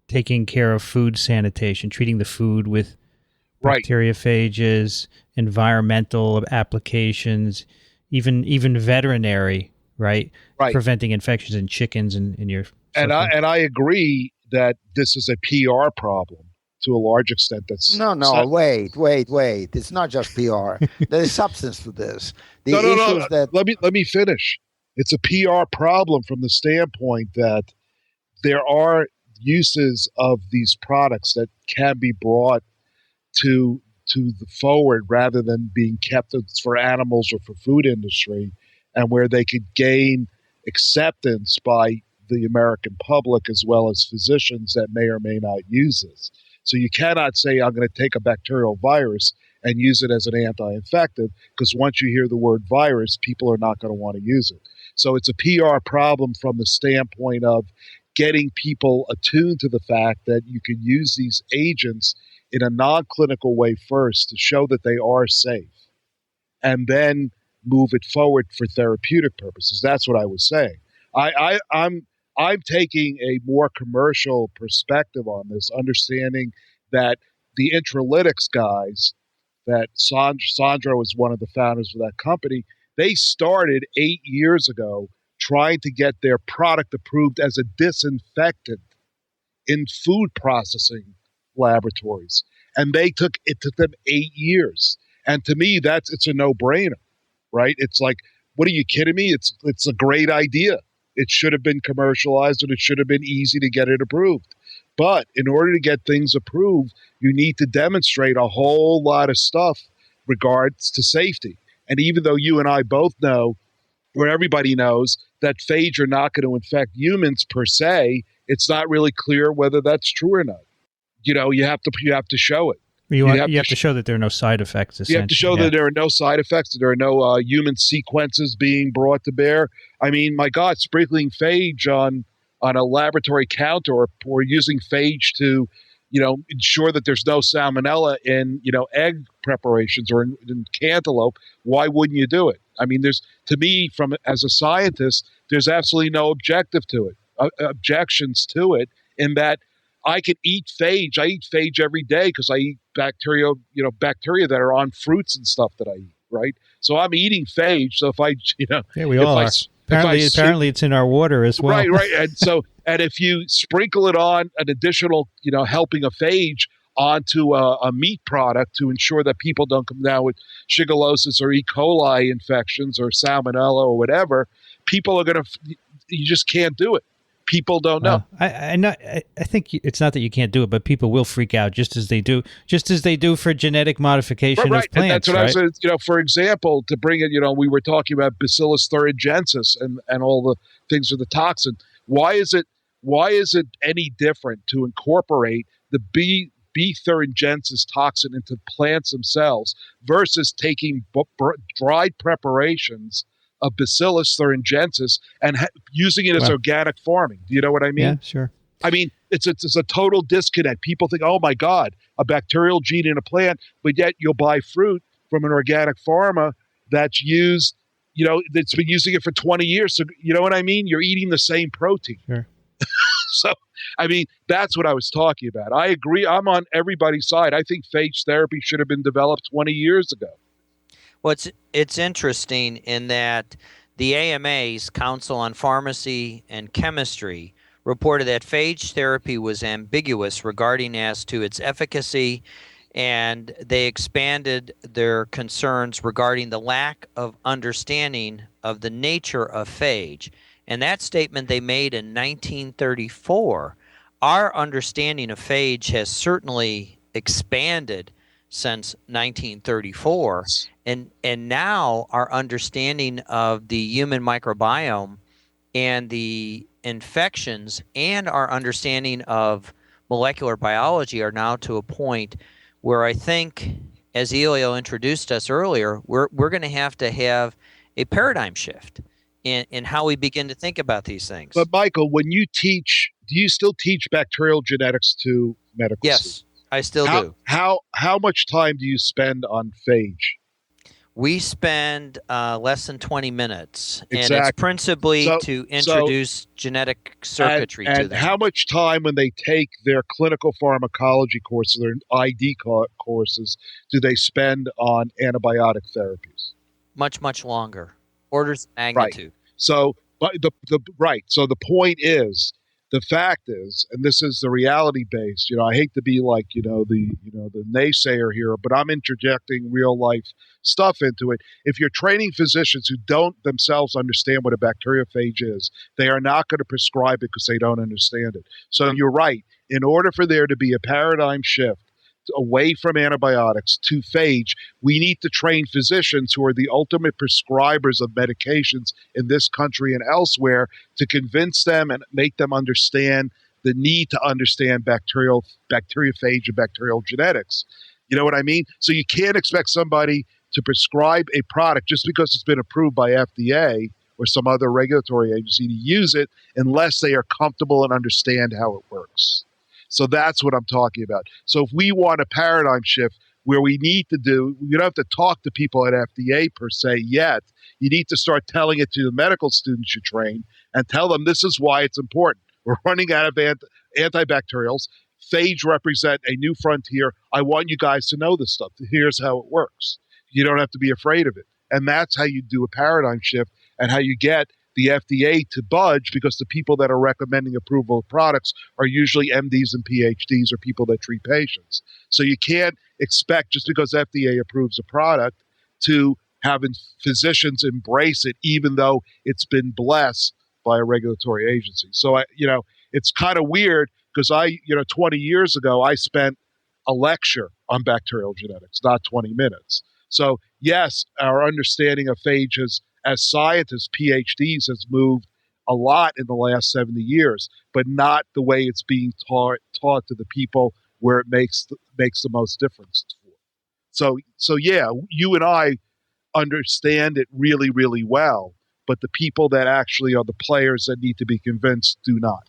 Taking care of food sanitation, treating the food with bacteriophages, environmental applications, even veterinary, right? Preventing infections in chickens and in your. And I agree that this is a PR problem to a large extent. That's wait. It's not just PR. There is substance to this. No. Let me finish. It's a PR problem from the standpoint that there are uses of these products that can be brought to the forward rather than being kept for animals or for food industry, and where they could gain acceptance by the American public as well as physicians that may or may not use this. So you cannot say, I'm going to take a bacterial virus and use it as an anti-infective, because once you hear the word virus, people are not going to want to use it. So it's a PR problem from the standpoint of getting people attuned to the fact that you can use these agents in a non-clinical way first to show that they are safe, and then move it forward for therapeutic purposes. That's what I was saying. I'm taking a more commercial perspective on this, understanding that the intralytics guys, that Sandro is one of the founders of that company, they started 8 years ago trying to get their product approved as a disinfectant in food processing laboratories. And it took them 8 years. And to me, it's a no-brainer, right? It's like, what are you kidding me? It's a great idea. It should have been commercialized, and it should have been easy to get it approved. But in order to get things approved, you need to demonstrate a whole lot of stuff regards to safety. And even though you and I both know, or everybody knows, that phage are not going to infect humans per se, it's not really clear whether that's true or not. You have to show it. You have to show that there are no side effects. You have to show that there are no side effects, that there are no human sequences being brought to bear. I mean, my God, sprinkling phage on on a laboratory counter, or using phage to, ensure that there's no salmonella in, egg preparations or in cantaloupe, why wouldn't you do it? I mean, to me, as a scientist, there's absolutely no objections to it, in that I can eat phage. I eat phage every day because I eat bacteria that are on fruits and stuff that I eat, right? So I'm eating phage. So if I, yeah, we all are. Apparently, it's in our water as well. Right. And if you sprinkle it on an additional, helping of phage onto a meat product to ensure that people don't come down with shigellosis or E. coli infections or salmonella or whatever, people are going to. You just can't do it. People don't know. I think it's not that you can't do it, but people will freak out just as they do for genetic modification of plants. And that's what I said. For example, to bring it, we were talking about Bacillus thuringiensis and all the things with the toxin. Why is it any different to incorporate the B thuringiensis toxin into plants themselves versus taking dried preparations of Bacillus thuringiensis and using it as organic farming? Do you know what I mean? Yeah, sure. I mean, it's a total disconnect. People think, oh my God, a bacterial gene in a plant, but yet you'll buy fruit from an organic farmer that's used, that's been using it for 20 years. So you know what I mean? You're eating the same protein. Sure. So, I mean, that's what I was talking about. I agree. I'm on everybody's side. I think phage therapy should have been developed 20 years ago. Well, it's interesting in that the AMA's Council on Pharmacy and Chemistry reported that phage therapy was ambiguous regarding as to its efficacy, and they expanded their concerns regarding the lack of understanding of the nature of phage. And that statement they made in 1934. Our understanding of phage has certainly expanded since 1934, and now our understanding of the human microbiome and the infections and our understanding of molecular biology are now to a point where I think, as Elio introduced us earlier, we're going to have a paradigm shift in how we begin to think about these things. But Michael, when you teach, do you still teach bacterial genetics to medical students? Yes. I still do. How much time do you spend on phage? We spend less than 20 minutes, exactly. And it's principally to introduce genetic circuitry to them. And how much time, when they take their clinical pharmacology courses, their ID courses, do they spend on antibiotic therapies? Much, much longer. Orders of magnitude. Right. So, the point is, the fact is, and this is the reality based, I hate to be like, the naysayer here, but I'm interjecting real life stuff into it. If you're training physicians who don't themselves understand what a bacteriophage is, they are not going to prescribe it because they don't understand it. So you're right. In order for there to be a paradigm shift away from antibiotics to phage, we need to train physicians who are the ultimate prescribers of medications in this country and elsewhere to convince them and make them understand the need to understand bacteriophage and bacterial genetics. You know what I mean? So you can't expect somebody to prescribe a product just because it's been approved by FDA or some other regulatory agency to use it unless they are comfortable and understand how it works. So that's what I'm talking about. So if we want a paradigm shift where we don't have to talk to people at FDA per se yet. You need to start telling it to the medical students you train and tell them this is why it's important. We're running out of antibacterials. Phage represent a new frontier. I want you guys to know this stuff. Here's how it works. You don't have to be afraid of it. And that's how you do a paradigm shift and how you get the FDA to budge, because the people that are recommending approval of products are usually MDs and PhDs or people that treat patients. So you can't expect, just because FDA approves a product, to have physicians embrace it, even though it's been blessed by a regulatory agency. So, it's kind of weird because 20 years ago, I spent a lecture on bacterial genetics, not 20 minutes. So yes, our understanding of phages as scientists, PhDs, has moved a lot in the last 70 years, but not the way it's being taught to the people where it makes the most difference for. So yeah, you and I understand it really, really well, but the people that actually are the players that need to be convinced do not.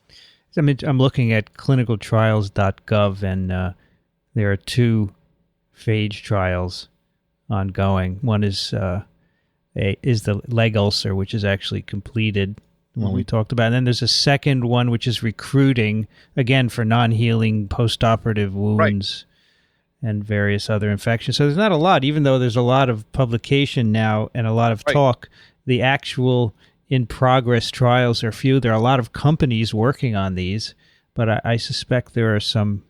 I mean, I'm looking at clinicaltrials.gov, and there are 2 phage trials ongoing. One is the leg ulcer, which is actually completed, the one we talked about. And then there's a second one, which is recruiting, again, for non-healing postoperative wounds and various other infections. So there's not a lot, even though there's a lot of publication now and a lot of talk. The actual in-progress trials are few. There are a lot of companies working on these, but I suspect there are some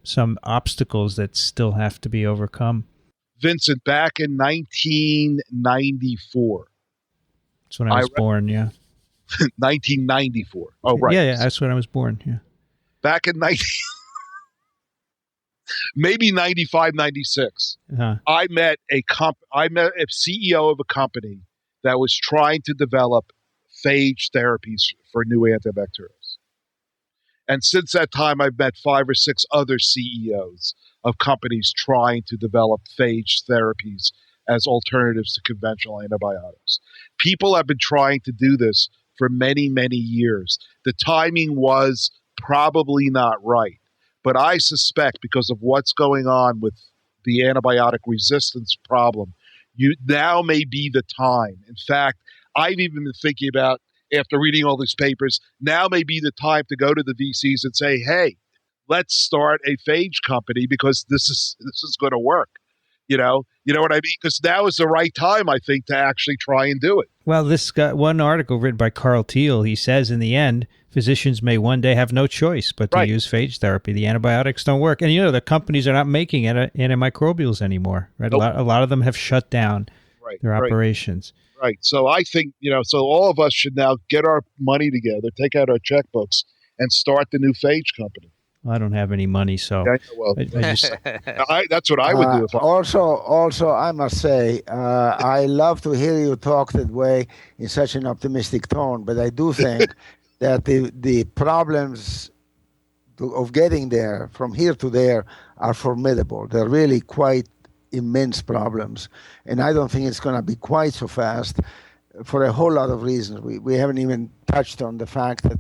obstacles that still have to be overcome. Vincent, back in 1994. That's when I was born, yeah. 1994. Oh, right. Yeah, that's when I was born, yeah. Back in maybe 95, 96. I met a CEO of a company that was trying to develop phage therapies for new antibacterials. And since that time, I've met 5 or 6 other CEOs of companies trying to develop phage therapies as alternatives to conventional antibiotics. People have been trying to do this for many, many years. The timing was probably not right. But I suspect because of what's going on with the antibiotic resistance problem, now may be the time. In fact, I've even been thinking about, after reading all these papers, now may be the time to go to the VCs and say, hey, let's start a phage company because this is going to work. You know what I mean? Because now is the right time, I think, to actually try and do it. Well, this got one article written by Carl Thiel. He says, in the end, physicians may one day have no choice but to use phage therapy. The antibiotics don't work. And, the companies are not making antimicrobials anymore. Right? Nope. A lot of them have shut down their operations. Right. So I think, so all of us should now get our money together, take out our checkbooks, and start the new phage company. I don't have any money, so that's what I would do. Also, I must say, I love to hear you talk that way in such an optimistic tone, but I do think that the problems of getting there from here to there are formidable. They're really quite immense problems, and I don't think it's going to be quite so fast for a whole lot of reasons. We haven't even touched on the fact that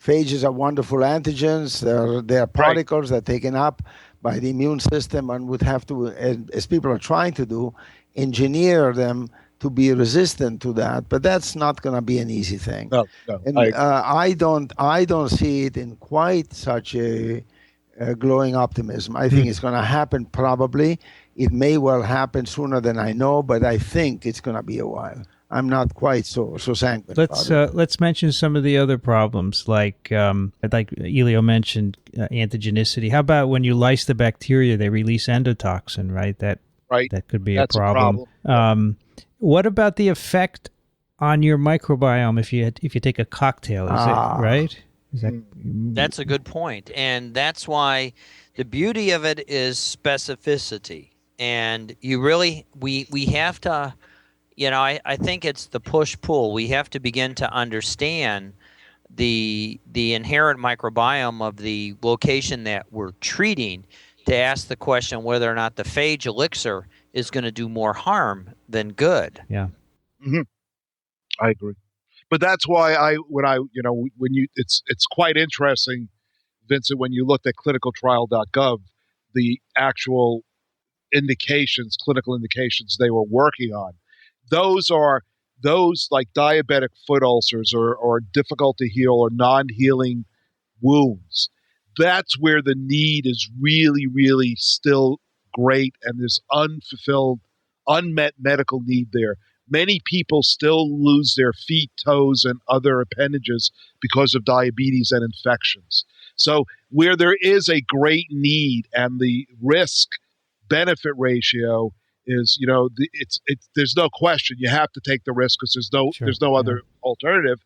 phages are wonderful antigens. They're particles that are taken up by the immune system and would have to, as people are trying to do, engineer them to be resistant to that. But that's not going to be an easy thing. No. And I don't see it in quite such a glowing optimism. I think it's going to happen probably. It may well happen sooner than I know, but I think it's going to be a while. I'm not quite so sanguine. Let's mention some of the other problems, like Elio mentioned, antigenicity. How about when you lyse the bacteria, they release endotoxin, right? That could be a problem. What about the effect on your microbiome if you take a cocktail? Is it right? That's a good point, and that's why the beauty of it is specificity. And you really we have to. I think it's the push-pull. We have to begin to understand the inherent microbiome of the location that we're treating to ask the question whether or not the phage elixir is going to do more harm than good. Yeah. Mm-hmm. I agree. But that's why it's quite interesting, Vincent, when you looked at clinicaltrial.gov, the actual clinical indications they were working on. Those like diabetic foot ulcers or difficult to heal or non-healing wounds. That's where the need is really, really still great, and there's unmet medical need there. Many people still lose their feet, toes, and other appendages because of diabetes and infections. So where there is a great need and the risk-benefit ratio is, there's no question you have to take the risk because there's no other alternative.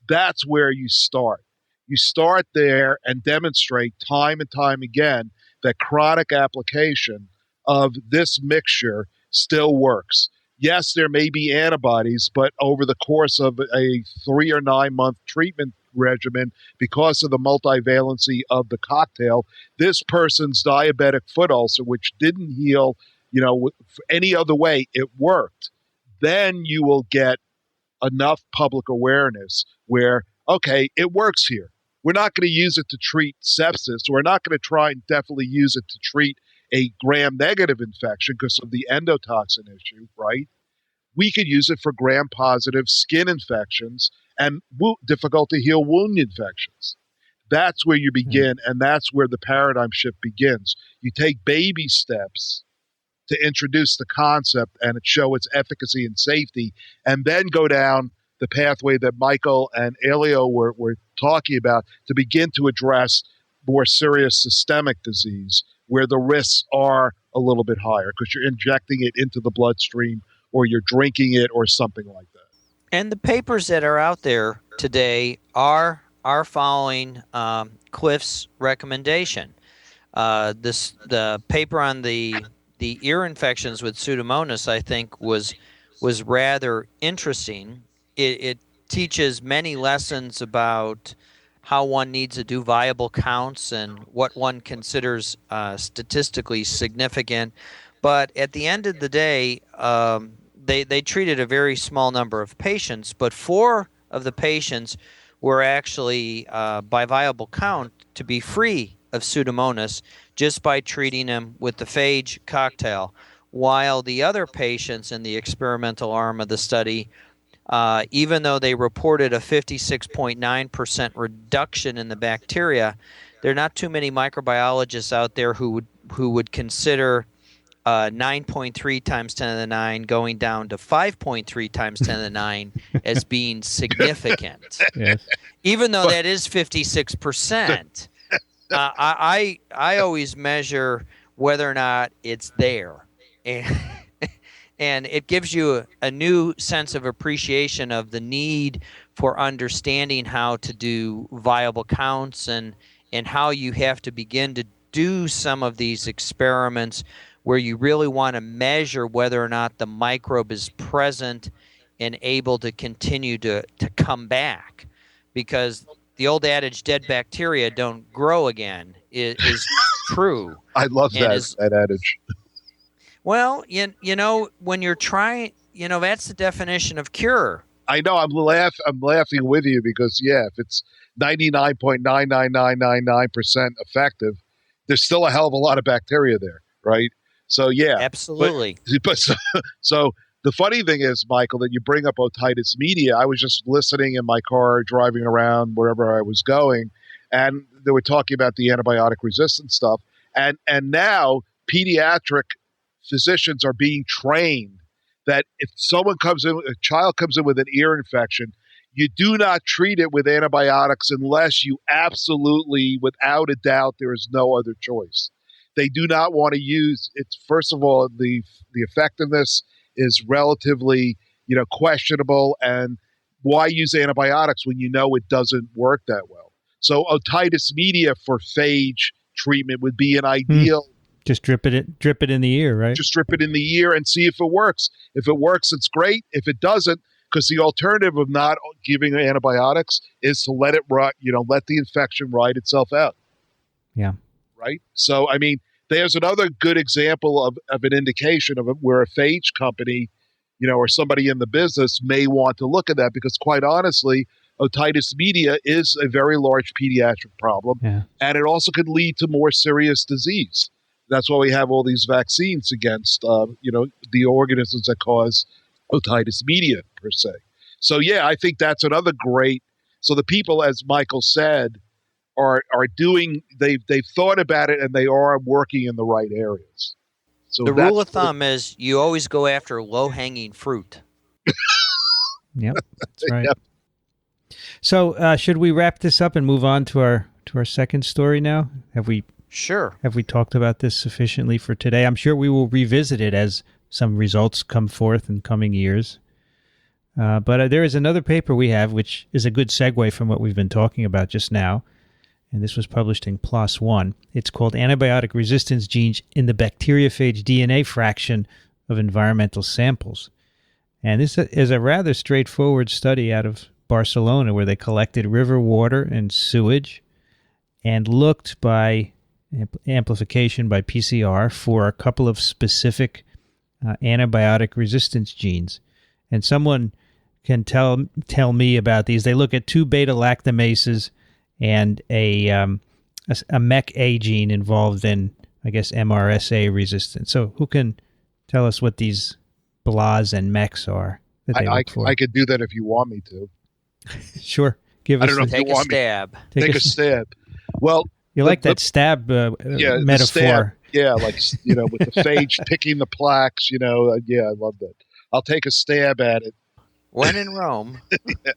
That's where you start. You start there and demonstrate time and time again that chronic application of this mixture still works. Yes, there may be antibodies, but over the course of a 3 or 9 month treatment regimen, because of the multivalency of the cocktail, this person's diabetic foot ulcer, which didn't heal any other way, it worked. Then you will get enough public awareness where, okay, it works here. We're not going to use it to treat sepsis. We're not going to try and definitely use it to treat a gram-negative infection because of the endotoxin issue, right? We could use it for gram-positive skin infections and difficult-to-heal wound infections. That's where you begin, and that's where the paradigm shift begins. You take baby steps to introduce the concept and show its efficacy and safety, and then go down the pathway that Michael and Elio were talking about to begin to address more serious systemic disease where the risks are a little bit higher because you're injecting it into the bloodstream or you're drinking it or something like that. And the papers that are out there today are following Cliff's recommendation. The paper on the ear infections with Pseudomonas, I think, was rather interesting. It teaches many lessons about how one needs to do viable counts and what one considers statistically significant. But at the end of the day, they treated a very small number of patients, but 4 of the patients were actually, by viable count, to be free of Pseudomonas just by treating them with the phage cocktail, while the other patients in the experimental arm of the study, even though they reported a 56.9% reduction in the bacteria, there are not too many microbiologists out there who would consider 9.3 times 10 to the 9 going down to 5.3 times 10 to the 9 as being significant. Yes. Even though that is 56%. I always measure whether or not it's there. And it gives you a new sense of appreciation of the need for understanding how to do viable counts and how you have to begin to do some of these experiments where you really want to measure whether or not the microbe is present and able to continue to come back. Because the old adage, dead bacteria don't grow again, is true. I love that adage. Well, you know, when you're trying, that's the definition of cure. I know. I'm laughing with you because, if it's 99.99999% effective, there's still a hell of a lot of bacteria there, right? So, yeah. Absolutely. But so the funny thing is, Michael, that you bring up otitis media. I was just listening in my car, driving around wherever I was going, and they were talking about the antibiotic resistant stuff. And now pediatric physicians are being trained that if a child comes in with an ear infection, you do not treat it with antibiotics unless you absolutely, without a doubt, there is no other choice. They do not want to use it. First of all, the effectiveness is relatively, questionable. And why use antibiotics when you know it doesn't work that well? So otitis media for phage treatment would be an ideal. Just drip it in the ear, right? Just drip it in the ear and see if it works. If it works, it's great. If it doesn't, because the alternative of not giving antibiotics is to let it rot, let the infection ride itself out. Yeah. Right. So, I mean, there's another good example of an indication of where a phage company, or somebody in the business may want to look at that because, quite honestly, otitis media is a very large pediatric problem, and it also could lead to more serious disease. That's why we have all these vaccines against, the organisms that cause otitis media per se. So, I think that's another great. So the people, as Michael said, are doing. They've thought about it and they are working in the right areas. So the rule of thumb is you always go after low-hanging fruit. Yep, that's right. Yep. So should we wrap this up and move on to our second story now? Sure. Have we talked about this sufficiently for today? I'm sure we will revisit it as some results come forth in coming years. But there is another paper we have, which is a good segue from what we've been talking about just now. And this was published in PLOS One. It's called Antibiotic Resistance Genes in the Bacteriophage DNA Fraction of Environmental Samples. And this is a rather straightforward study out of Barcelona where they collected river water and sewage and looked by amplification by PCR for a couple of specific antibiotic resistance genes. And someone can tell me about these. They look at 2 beta-lactamases and a MEK-A gene involved in, I guess, MRSA resistance. So who can tell us what these BLAs and MEKs are that they look for? I could do that if you want me to. Sure. Give us Take a stab. Take a stab. Well, you like that stab metaphor. Stab, yeah, like, with the phage picking the plaques, I love that. I'll take a stab at it. When in Rome. Yeah.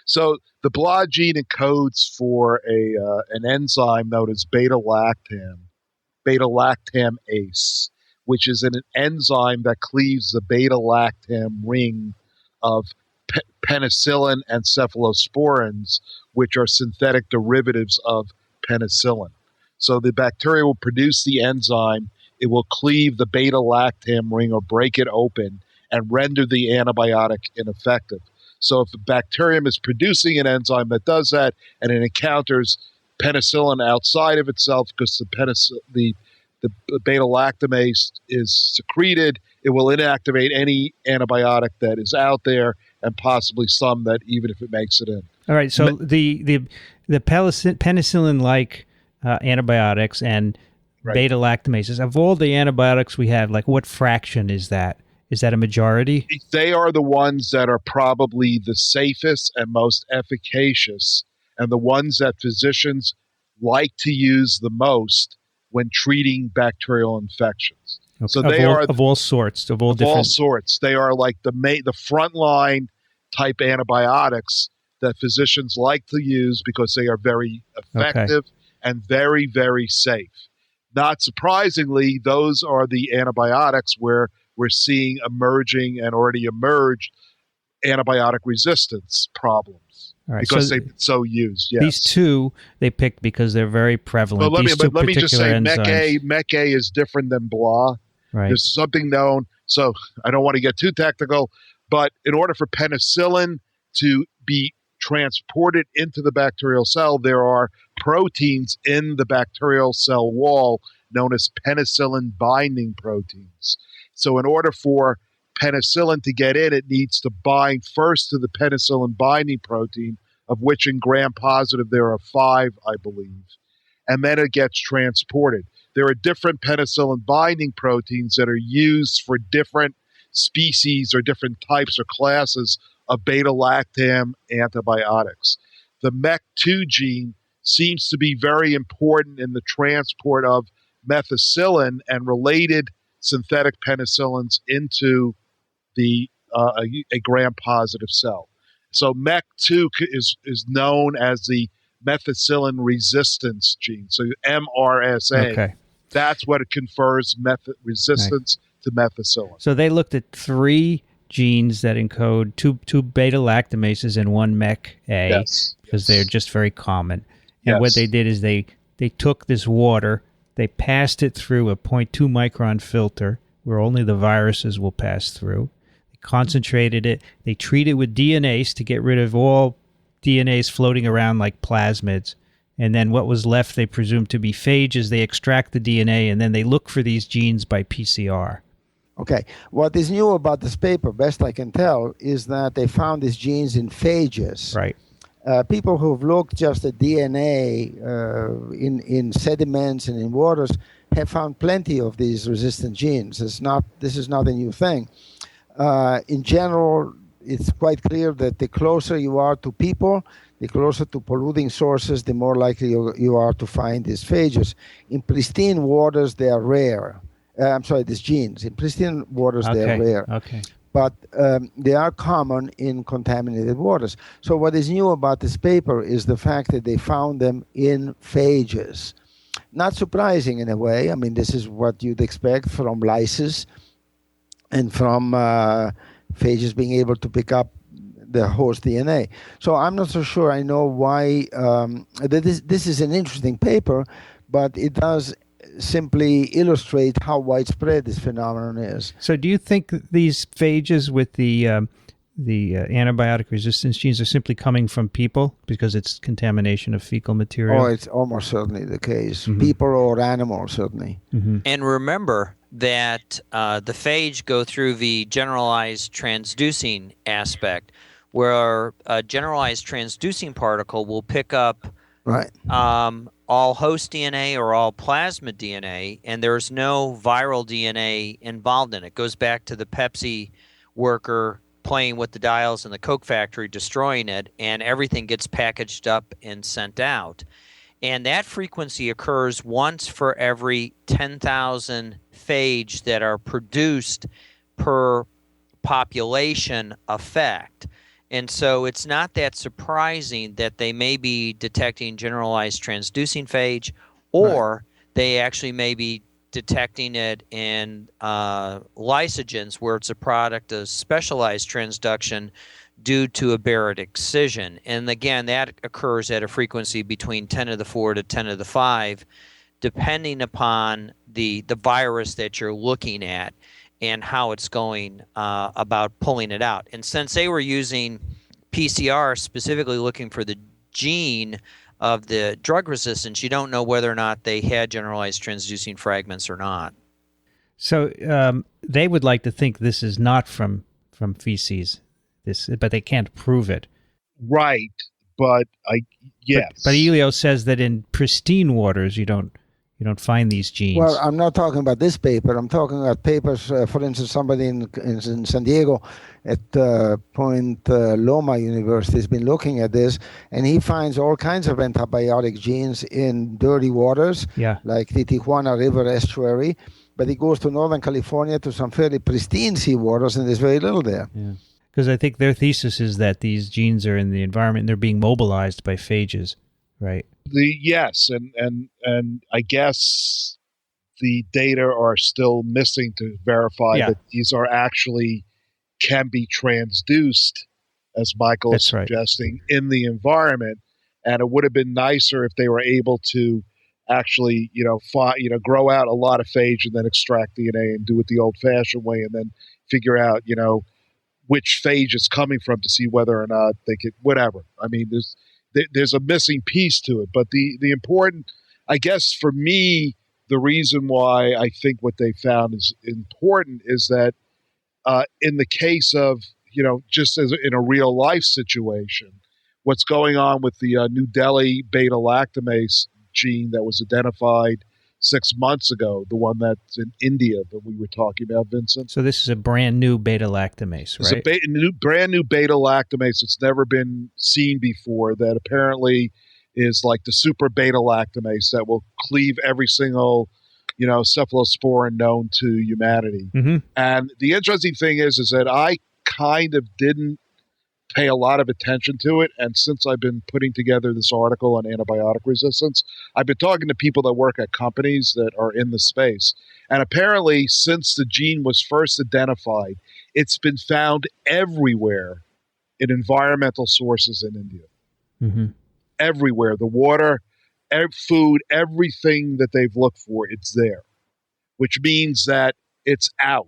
So the BLA gene encodes for an enzyme known as beta-lactamase, which is an enzyme that cleaves the beta-lactam ring of penicillin and cephalosporins, which are synthetic derivatives of penicillin. So the bacteria will produce the enzyme. It will cleave the beta-lactam ring or break it open and render the antibiotic ineffective. So if the bacterium is producing an enzyme that does that and it encounters penicillin outside of itself because the beta-lactamase is secreted, it will inactivate any antibiotic that is out there and possibly some that even if it makes it in. All right, so the penicillin-like antibiotics and beta-lactamases, of all the antibiotics we have, like what fraction is that? Is that a majority? They are the ones that are probably the safest and most efficacious, and the ones that physicians like to use the most when treating bacterial infections. Okay. So they are of all sorts, of all sorts. They are like the frontline type antibiotics that physicians like to use because they are very effective and very, very safe. Not surprisingly, those are the antibiotics where we're seeing emerging and already emerged antibiotic resistance problems because they've been so used. Yes. These 2 they picked because they're very prevalent. But let me just say, enzymes. MEK-A is different than BLA. Right. There's something known, so I don't want to get too technical, but in order for penicillin to be transported into the bacterial cell, there are proteins in the bacterial cell wall known as penicillin binding proteins. So in order for penicillin to get in, it needs to bind first to the penicillin binding protein, of which in gram-positive there are 5, I believe, and then it gets transported. There are different penicillin binding proteins that are used for different species or different types or classes of beta-lactam antibiotics. The MEK2 gene seems to be very important in the transport of methicillin and related synthetic penicillins into a gram-positive cell. So MEK2 is known as the methicillin resistance gene. So MRSA. Okay. That's what it confers resistance to methicillin. So they looked at 3 genes that encode two beta-lactamases and 1 MEK-A because they're just very common. And what they did is they took this water, they passed it through a 0.2 micron filter where only the viruses will pass through. They concentrated it. They treat it with DNase to get rid of all DNase floating around like plasmids. And then what was left they presumed to be phages. They extract the DNA and then they look for these genes by PCR. Okay. What is new about this paper, best I can tell, is that they found these genes in phages. Right. People who've looked just at DNA in sediments and in waters have found plenty of these resistant genes. This is not a new thing. In general, it's quite clear that the closer you are to people, the closer to polluting sources, the more likely you are to find these phages. In pristine waters, they are rare. These genes. In pristine waters, they are rare. Okay. But they are common in contaminated waters. So what is new about this paper is the fact that they found them in phages. Not surprising in a way. I mean, this is what you'd expect from lysis and from phages being able to pick up the host DNA. So I'm not so sure I know why this is an interesting paper, but it does simply illustrate how widespread this phenomenon is. So do you think these phages with the antibiotic resistance genes are simply coming from people because it's contamination of fecal material? Oh, it's almost certainly the case. Mm-hmm. People or animals, certainly. Mm-hmm. And remember, that the phage go through the generalized transducing aspect, where a generalized transducing particle will pick up Right. all host DNA or all plasmid DNA, and there's no viral DNA involved in it. It goes back to the Pepsi worker playing with the dials in the Coke factory, destroying it, and everything gets packaged up and sent out. And that frequency occurs once for every 10,000 phage that are produced per population effect. And so it's not that surprising that they may be detecting generalized transducing phage, or they actually may be detecting it in lysogens, where it's a product of specialized transduction due to a Barrett excision. And again, that occurs at a frequency between 10 to the 4 to 10 to the 5, depending upon the virus that you're looking at and how it's going about pulling it out. And since they were using PCR specifically looking for the gene of the drug resistance, you don't know whether or not they had generalized transducing fragments or not. So they would like to think this is not from feces, but they can't prove it. Right, but yes. But Elio says that in pristine waters you don't find these genes. Well, I'm not talking about this paper. I'm talking about papers, for instance, somebody in San Diego at Point Loma University has been looking at this, and he finds all kinds of antibiotic genes in dirty waters, like the Tijuana River estuary, but he goes to Northern California to some fairly pristine seawaters, and there's very little there. Yeah. Because I think their thesis is that these genes are in the environment and they're being mobilized by phages, right? Yes, and I guess the data are still missing to verify that these are actually can be transduced, as Michael is suggesting, in the environment. And it would have been nicer if they were able to actually, grow out a lot of phage and then extract DNA and do it the old-fashioned way, and then figure out, which phage it's coming from to see whether or not they could, whatever. I mean, there's a missing piece to it. But the important, I guess for me, the reason why I think what they found is important is that in the case of, just as in a real life situation, what's going on with the New Delhi beta-lactamase gene that was identified 6 months ago, the one that's in India that we were talking about, Vincent. So this is a brand new beta-lactamase, right? It's a brand new beta-lactamase that's never been seen before, that apparently is like the super beta-lactamase that will cleave every single, cephalosporin known to humanity. Mm-hmm. And the interesting thing is that I kind of didn't pay a lot of attention to it. And since I've been putting together this article on antibiotic resistance, I've been talking to people that work at companies that are in the space. And apparently, since the gene was first identified, it's been found everywhere in environmental sources in India. Mm-hmm. Everywhere. The water, food, everything that they've looked for, it's there, which means that it's out.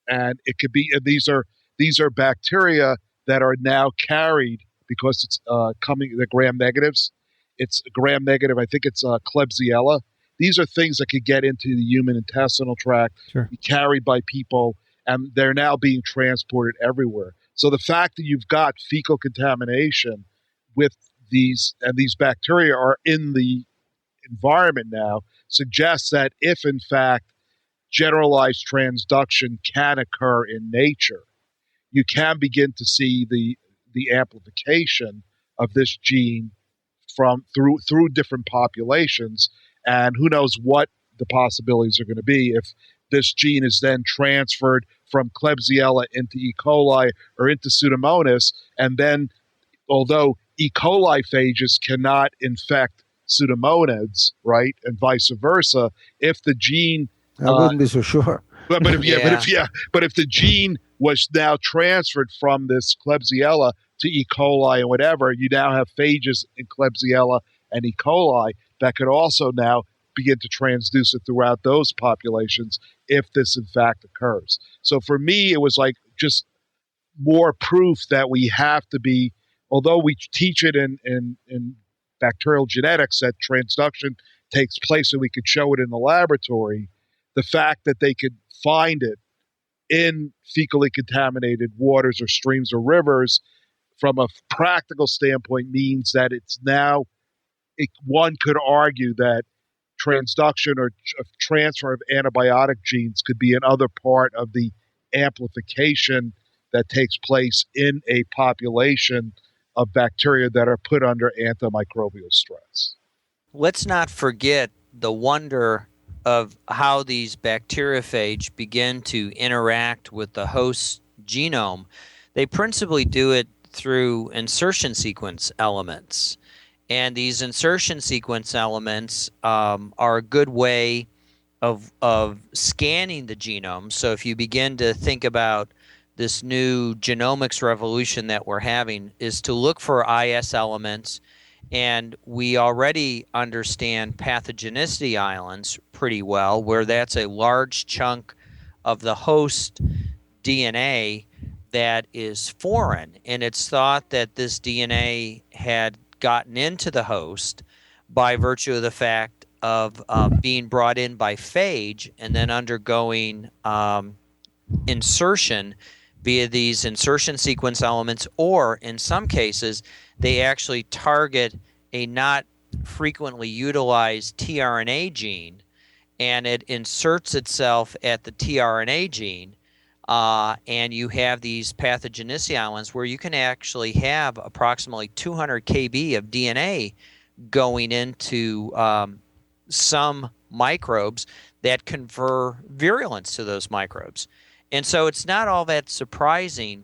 And it could be, these are bacteria that are now carried because it's the gram negatives. It's gram negative. I think it's Klebsiella. These are things that could get into the human intestinal tract, be carried by people, and they're now being transported everywhere. So the fact that you've got fecal contamination with these, and these bacteria are in the environment now, suggests that if in fact generalized transduction can occur in nature, you can begin to see the amplification of this gene through different populations, and who knows what the possibilities are going to be if this gene is then transferred from Klebsiella into E. coli or into Pseudomonas, and then although E. coli phages cannot infect Pseudomonads, right, and vice versa, if the gene I wouldn't be so sure. But if the gene was now transferred from this Klebsiella to E. coli and whatever, you now have phages in Klebsiella and E. coli that could also now begin to transduce it throughout those populations if this in fact occurs. So for me, it was like just more proof that we have to be, although we teach it in bacterial genetics that transduction takes place and we could show it in the laboratory, the fact that they could find it in fecally contaminated waters or streams or rivers from a practical standpoint means that it's now, one could argue that transduction or transfer of antibiotic genes could be another part of the amplification that takes place in a population of bacteria that are put under antimicrobial stress. Let's not forget the wonder of how these bacteriophage begin to interact with the host genome. They principally do it through insertion sequence elements. And these insertion sequence elements are a good way of scanning the genome. So if you begin to think about this new genomics revolution that we're having, is to look for IS elements. And we already understand pathogenicity islands pretty well, where that's a large chunk of the host DNA that is foreign. And it's thought that this DNA had gotten into the host by virtue of the fact of being brought in by phage and then undergoing insertion via these insertion sequence elements, or in some cases, they actually target a not frequently utilized tRNA gene, and it inserts itself at the tRNA gene, and you have these pathogenicity islands where you can actually have approximately 200 kb of DNA going into some microbes that confer virulence to those microbes. And so it's not all that surprising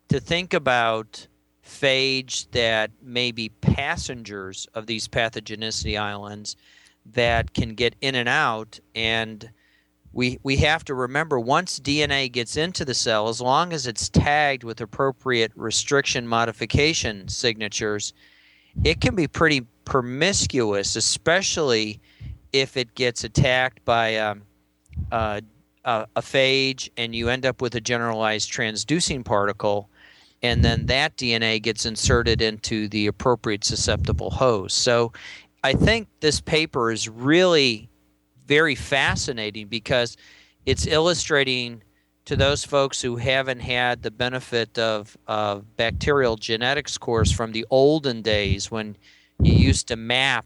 to think about phage that may be passengers of these pathogenicity islands that can get in and out. And we have to remember, once DNA gets into the cell, as long as it's tagged with appropriate restriction modification signatures, it can be pretty promiscuous, especially if it gets attacked by a phage and you end up with a generalized transducing particle, and then that DNA gets inserted into the appropriate susceptible host. So I think this paper is really very fascinating because it's illustrating to those folks who haven't had the benefit of bacterial genetics course from the olden days when you used to map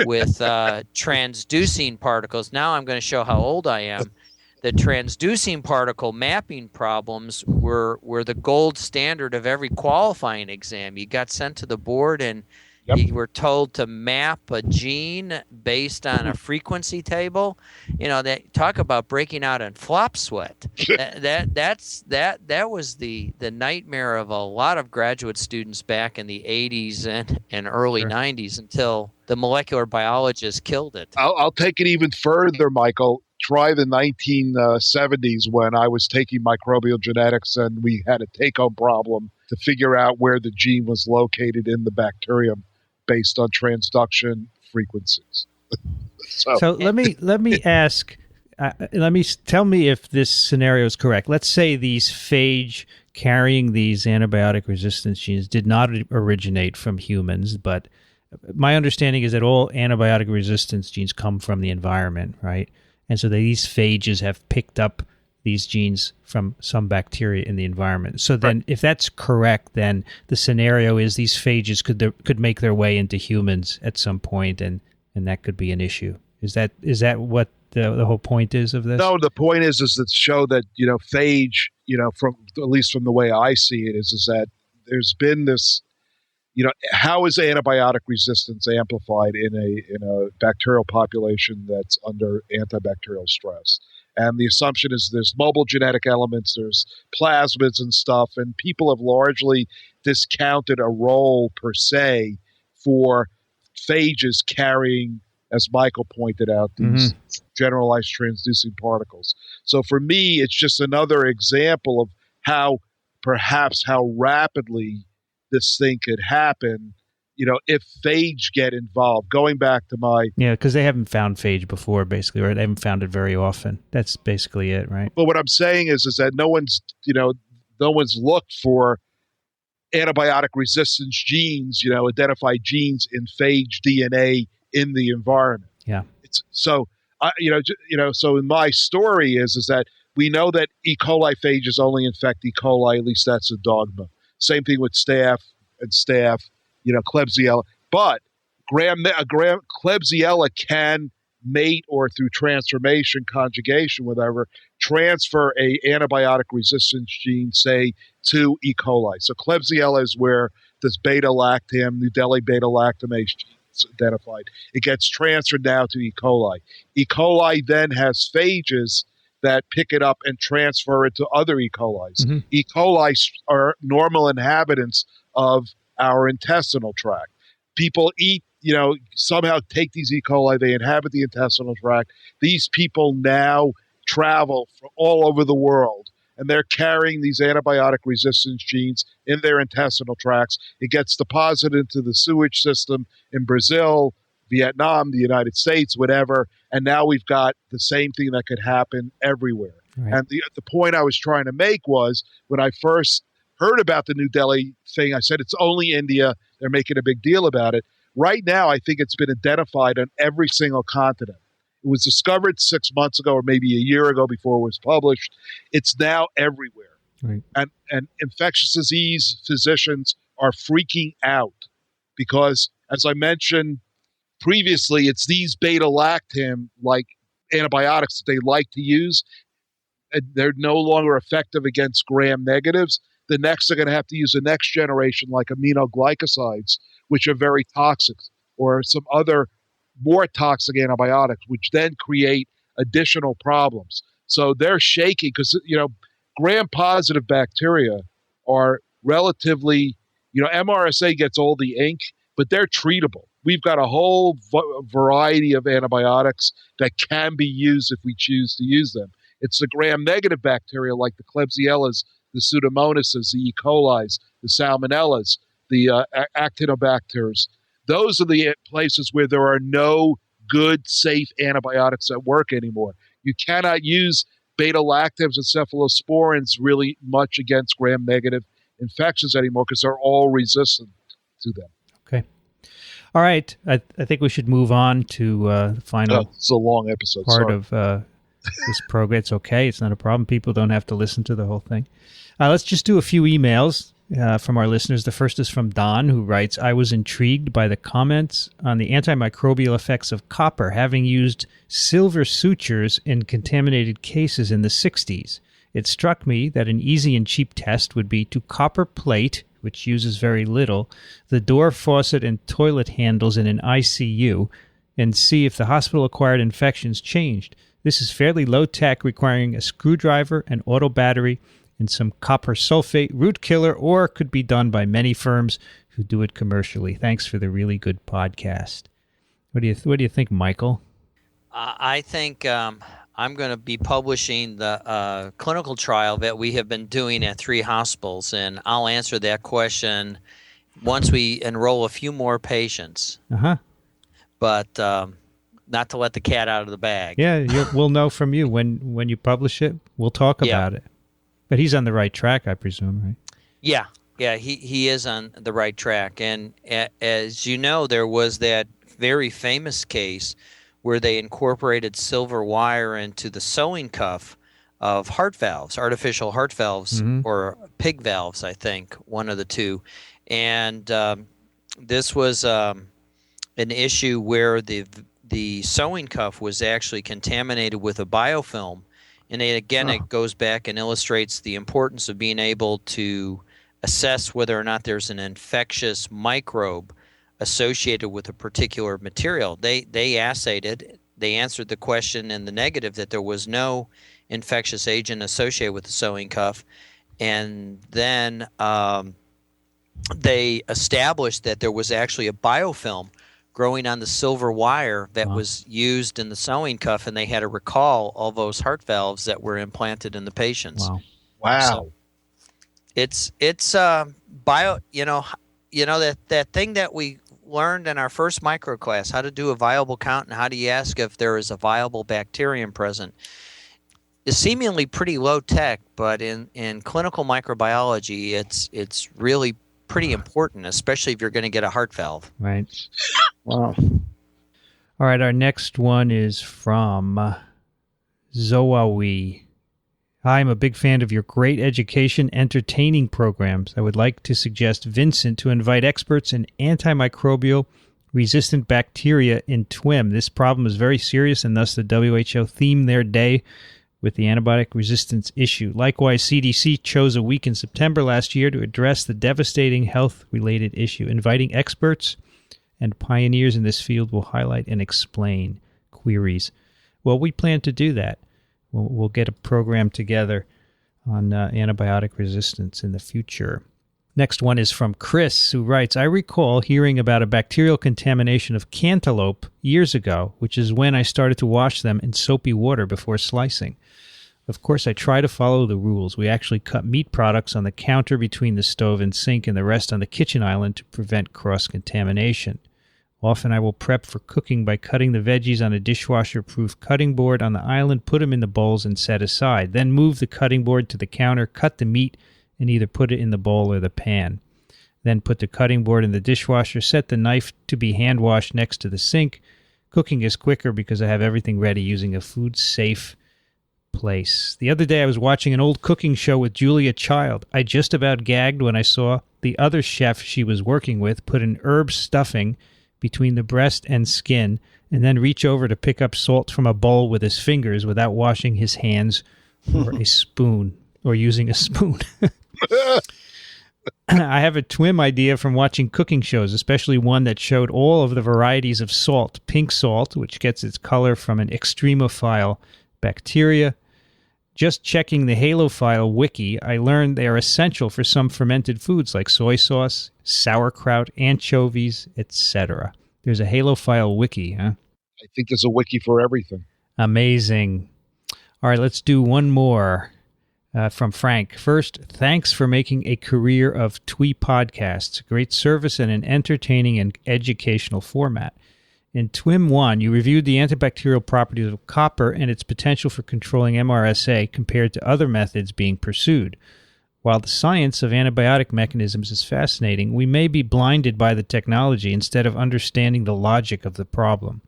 with transducing particles. Now I'm going to show how old I am. The transducing particle mapping problems were the gold standard of every qualifying exam. You got sent to the board and you were told to map a gene based on a frequency table. You know, that talk about breaking out in flop sweat. That was the nightmare of a lot of graduate students back in the 80s and early 90s until the molecular biologists killed it. I'll take it even further, Michael. Try the 1970s when I was taking microbial genetics and we had a take-home problem to figure out where the gene was located in the bacterium based on transduction frequencies. So let me ask. Tell me if this scenario is correct. Let's say these phage carrying these antibiotic resistance genes did not originate from humans, but my understanding is that all antibiotic resistance genes come from the environment, right? And so these phages have picked up these genes from some bacteria in the environment. So then if that's correct, then the scenario is these phages could make their way into humans at some point, and that could be an issue. Is that what the whole point is of this? No, the point is to show that, phage, from at least from the way I see it, is that there's been this, how is antibiotic resistance amplified in a bacterial population that's under antibacterial stress? And the assumption is there's mobile genetic elements, there's plasmids and stuff, and people have largely discounted a role per se for phages carrying, as Michael pointed out, these generalized transducing particles. So for me, it's just another example of how rapidly this thing could happen, if phage get involved. Going back to my... Yeah, because they haven't found phage before, basically, right? They haven't found it very often. That's basically it, right? But what I'm saying is that no one's looked for antibiotic resistance genes, identified genes in phage DNA in the environment. Yeah. So So in my story is that we know that E. coli phages only infect E. coli. At least that's a dogma. Same thing with staph, Klebsiella. But Klebsiella can mate or through transformation, conjugation, whatever, transfer a antibiotic resistance gene, say, to E. coli. So Klebsiella is where this beta-lactam, New Delhi beta-lactamase gene is identified. It gets transferred now to E. coli. E. coli then has phages that pick it up and transfer it to other E. colis. Mm-hmm. E. coli are normal inhabitants of our intestinal tract. People eat, somehow take these E. coli, they inhabit the intestinal tract. These people now travel from all over the world, and they're carrying these antibiotic resistance genes in their intestinal tracts. It gets deposited into the sewage system in Brazil, Vietnam, the United States, whatever, and now we've got the same thing that could happen everywhere. Right. And the point I was trying to make was, when I first heard about the New Delhi thing, I said it's only India. They're making a big deal about it. Right now, I think it's been identified on every single continent. It was discovered 6 months ago or maybe a year ago before it was published. It's now everywhere. Right. And infectious disease physicians are freaking out because, as I mentioned previously, it's these beta-lactam-like antibiotics that they like to use. And they're no longer effective against gram-negatives. The next, they're going to have to use the next generation, like aminoglycosides, which are very toxic, or some other more toxic antibiotics, which then create additional problems. So they're shaking because, gram-positive bacteria are relatively, MRSA gets all the ink, but they're treatable. We've got a whole variety of antibiotics that can be used if we choose to use them. It's the gram-negative bacteria like the Klebsiellas, the Pseudomonases, the E. colis, the Salmonellas, the Actinobacters. Those are the places where there are no good, safe antibiotics that work anymore. You cannot use beta-lactams and cephalosporins really much against gram-negative infections anymore because they're all resistant to them. Okay. All right. I think we should move on to the final it's a long episode. Part of this program. It's okay. It's not a problem. People don't have to listen to the whole thing. Let's just do a few emails from our listeners. The first is from Don, who writes, I was intrigued by the comments on the antimicrobial effects of copper, having used silver sutures in contaminated cases in the 60s. It struck me that an easy and cheap test would be to copper plate, which uses very little, the door, faucet, and toilet handles in an ICU, and see if the hospital-acquired infections changed. This is fairly low-tech, requiring a screwdriver, an auto battery, and some copper sulfate root killer, or could be done by many firms who do it commercially. Thanks for the really good podcast. What do you think, Michael? I think I'm going to be publishing the clinical trial that we have been doing at 3 hospitals, and I'll answer that question once we enroll a few more patients. Uh-huh. But not to let the cat out of the bag. Yeah, we'll know from you when you publish it. We'll talk about it. But he's on the right track, I presume, right? Yeah, he is on the right track. And as you know, there was that very famous case where they incorporated silver wire into the sewing cuff of heart valves, artificial heart valves, or pig valves, I think, one of the two. And this was an issue where the sewing cuff was actually contaminated with a biofilm. And it goes back and illustrates the importance of being able to assess whether or not there's an infectious microbe associated with a particular material. They assayed it. They answered the question in the negative that there was no infectious agent associated with the sewing cuff. And then they established that there was actually a biofilm growing on the silver wire that was used in the sewing cuff, and they had to recall all those heart valves that were implanted in the patients. Wow. So it's bio, that thing that we learned in our first micro class, how to do a viable count and how do you ask if there is a viable bacterium present, is seemingly pretty low tech, but in clinical microbiology, it's really pretty important, especially if you're going to get a heart valve. Right. Wow. All right, our next one is from Zoawi. Hi, I'm a big fan of your great education entertaining programs. I would like to suggest Vincent to invite experts in antimicrobial resistant bacteria in TWiM. This problem is very serious, and thus the WHO themed their day with the antibiotic resistance issue. Likewise, CDC chose a week in September last year to address the devastating health-related issue. Inviting experts and pioneers in this field will highlight and explain queries. Well, we plan to do that. We'll get a program together on antibiotic resistance in the future. Next one is from Chris, who writes, I recall hearing about a bacterial contamination of cantaloupe years ago, which is when I started to wash them in soapy water before slicing. Of course, I try to follow the rules. We actually cut meat products on the counter between the stove and sink and the rest on the kitchen island to prevent cross-contamination. Often I will prep for cooking by cutting the veggies on a dishwasher-proof cutting board on the island, put them in the bowls, and set aside. Then move the cutting board to the counter, cut the meat, and either put it in the bowl or the pan. Then put the cutting board in the dishwasher, set the knife to be hand-washed next to the sink. Cooking is quicker because I have everything ready using a food-safe place. The other day I was watching an old cooking show with Julia Child. I just about gagged when I saw the other chef she was working with put an herb stuffing between the breast and skin and then reach over to pick up salt from a bowl with his fingers without washing his hands or a spoon or using a spoon. I have a TWiM idea from watching cooking shows, especially one that showed all of the varieties of salt. Pink salt, which gets its color from an extremophile bacteria. Just checking the halophile wiki, I learned they are essential for some fermented foods like soy sauce, sauerkraut, anchovies, etc. There's a halophile wiki, huh? I think there's a wiki for everything. Amazing. All right, let's do one more from Frank. First, thanks for making a career of TWi podcasts. Great service and an entertaining and educational format. In TWiM 1, you reviewed the antibacterial properties of copper and its potential for controlling MRSA compared to other methods being pursued. While the science of antibiotic mechanisms is fascinating, we may be blinded by the technology instead of understanding the logic of the problem.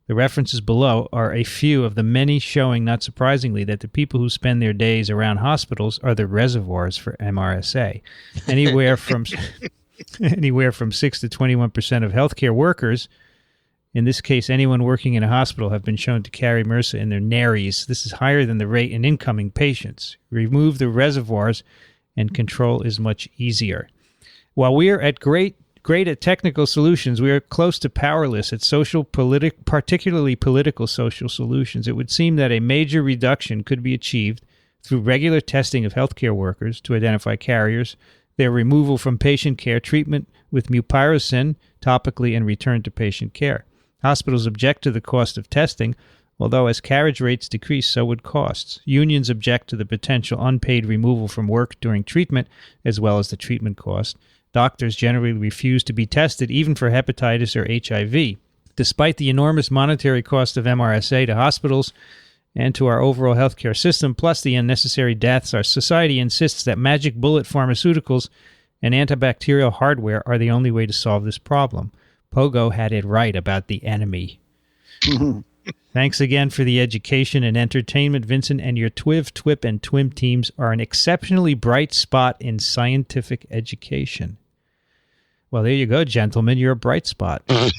The references below are a few of the many showing, not surprisingly, that the people who spend their days around hospitals are the reservoirs for MRSA. Anywhere from 6 to 21% of healthcare workers, in this case anyone working in a hospital, have been shown to carry MRSA in their nares. This is higher than the rate in incoming patients. Remove the reservoirs and control is much easier. While we are at great at technical solutions, we are close to powerless at particularly political social solutions. It would seem that a major reduction could be achieved through regular testing of healthcare workers to identify carriers, their removal from patient care, treatment with mupirocin topically, and return to patient care. Hospitals object to the cost of testing, although as carriage rates decrease, so would costs. Unions object to the potential unpaid removal from work during treatment, as well as the treatment cost. Doctors generally refuse to be tested, even for hepatitis or HIV. Despite the enormous monetary cost of MRSA to hospitals and to our overall healthcare system, plus the unnecessary deaths, our society insists that magic bullet pharmaceuticals and antibacterial hardware are the only way to solve this problem. Pogo had it right about the enemy. Thanks again for the education and entertainment, Vincent, and your TWiV, TWIP, and TWiM teams are an exceptionally bright spot in scientific education. Well, there you go, gentlemen. You're a bright spot. I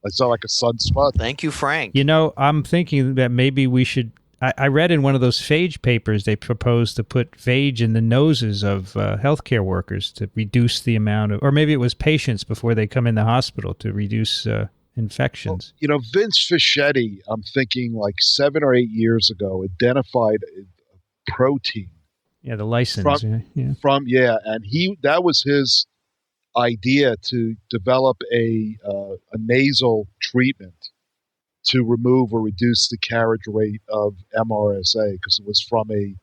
sound like a sunspot. Thank you, Frank. You know, I'm thinking that maybe we should... I read in one of those phage papers they proposed to put phage in the noses of healthcare workers to reduce the amount of... Or maybe it was patients before they come in the hospital to reduce infections. Well, Vince Fischetti, I'm thinking like 7 or 8 years ago, identified a protein. Yeah, the license. And that was his idea to develop a nasal treatment to remove or reduce the carriage rate of MRSA because it was from a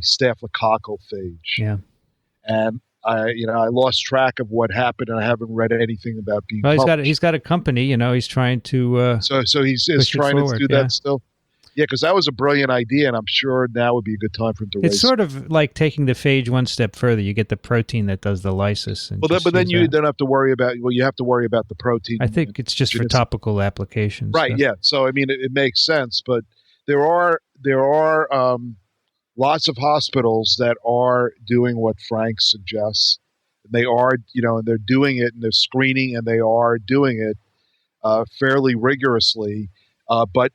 staphylococcal phage. Yeah. And I lost track of what happened, and I haven't read anything about being. Well, he's got a company. He's trying to. So he's trying to do that still. Yeah, because that was a brilliant idea, and I'm sure now would be a good time for him to raise. It's sort of like taking the phage one step further. You get the protein that does the lysis. And but then you don't have to worry about. Well, you have to worry about the protein. I think it's just for topical applications. Right. So. Yeah. So I mean, it makes sense, but there are lots of hospitals that are doing what Frank suggests. They are, and they're doing it, and they're screening, and they are doing it fairly rigorously. But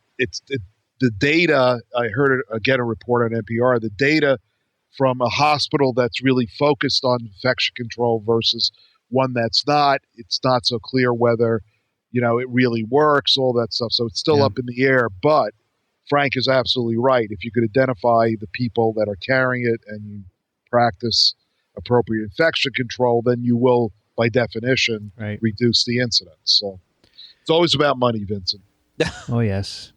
the data, I heard again a report on NPR, the data from a hospital that's really focused on infection control versus one that's not, it's not so clear whether, it really works, all that stuff. So it's still up in the air. But Frank is absolutely right. If you could identify the people that are carrying it and you practice appropriate infection control, then you will, by definition, reduce the incidence. So it's always about money, Vincent. Oh, yes.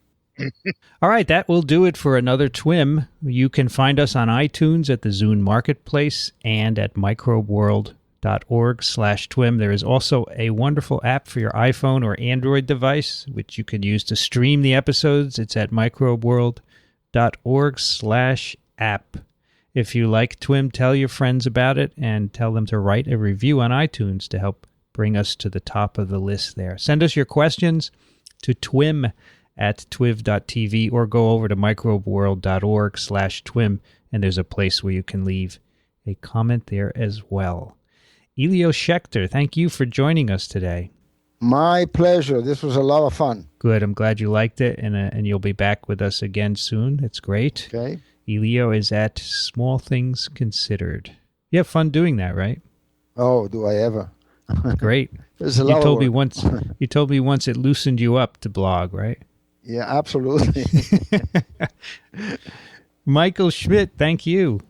All right, that will do it for another TWiM. You can find us on iTunes, at the Zune Marketplace, and at microbeworld.org/TWiM. There is also a wonderful app for your iPhone or Android device, which you can use to stream the episodes. It's at microbeworld.org/app. If you like TWiM, tell your friends about it and tell them to write a review on iTunes to help bring us to the top of the list there. Send us your questions to twim@twiv.tv or go over to microbeworld.org/TWiM, and there's a place where you can leave a comment there as well. Elio Schaechter, thank you for joining us today. My pleasure. This was a lot of fun. Good. I'm glad you liked it, and you'll be back with us again soon. It's great. Okay. Elio is at Small Things Considered. You have fun doing that, right? Oh, do I ever? Great. There's a lot you told of me work. once. You told me once it loosened you up to blog, right? Yeah, absolutely. Michael Schmidt, thank you.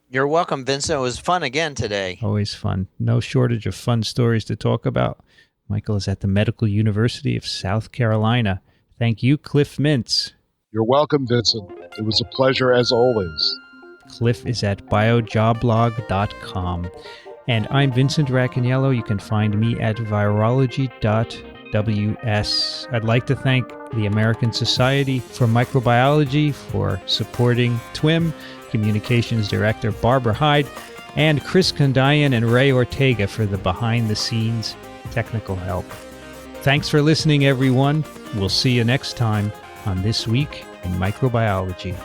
You're welcome, Vincent. It was fun again today. Always fun. No shortage of fun stories to talk about. Michael is at the Medical University of South Carolina. Thank you, Cliff Mintz. You're welcome, Vincent. It was a pleasure as always. Cliff is at biojoblog.com. And I'm Vincent Racaniello. You can find me at virology.ws. I'd like to thank the American Society for Microbiology for supporting TWiM, Communications Director Barbara Hyde, and Chris Kondayan and Ray Ortega for the behind-the-scenes technical help. Thanks for listening, everyone. We'll see you next time on This Week in Microbiology.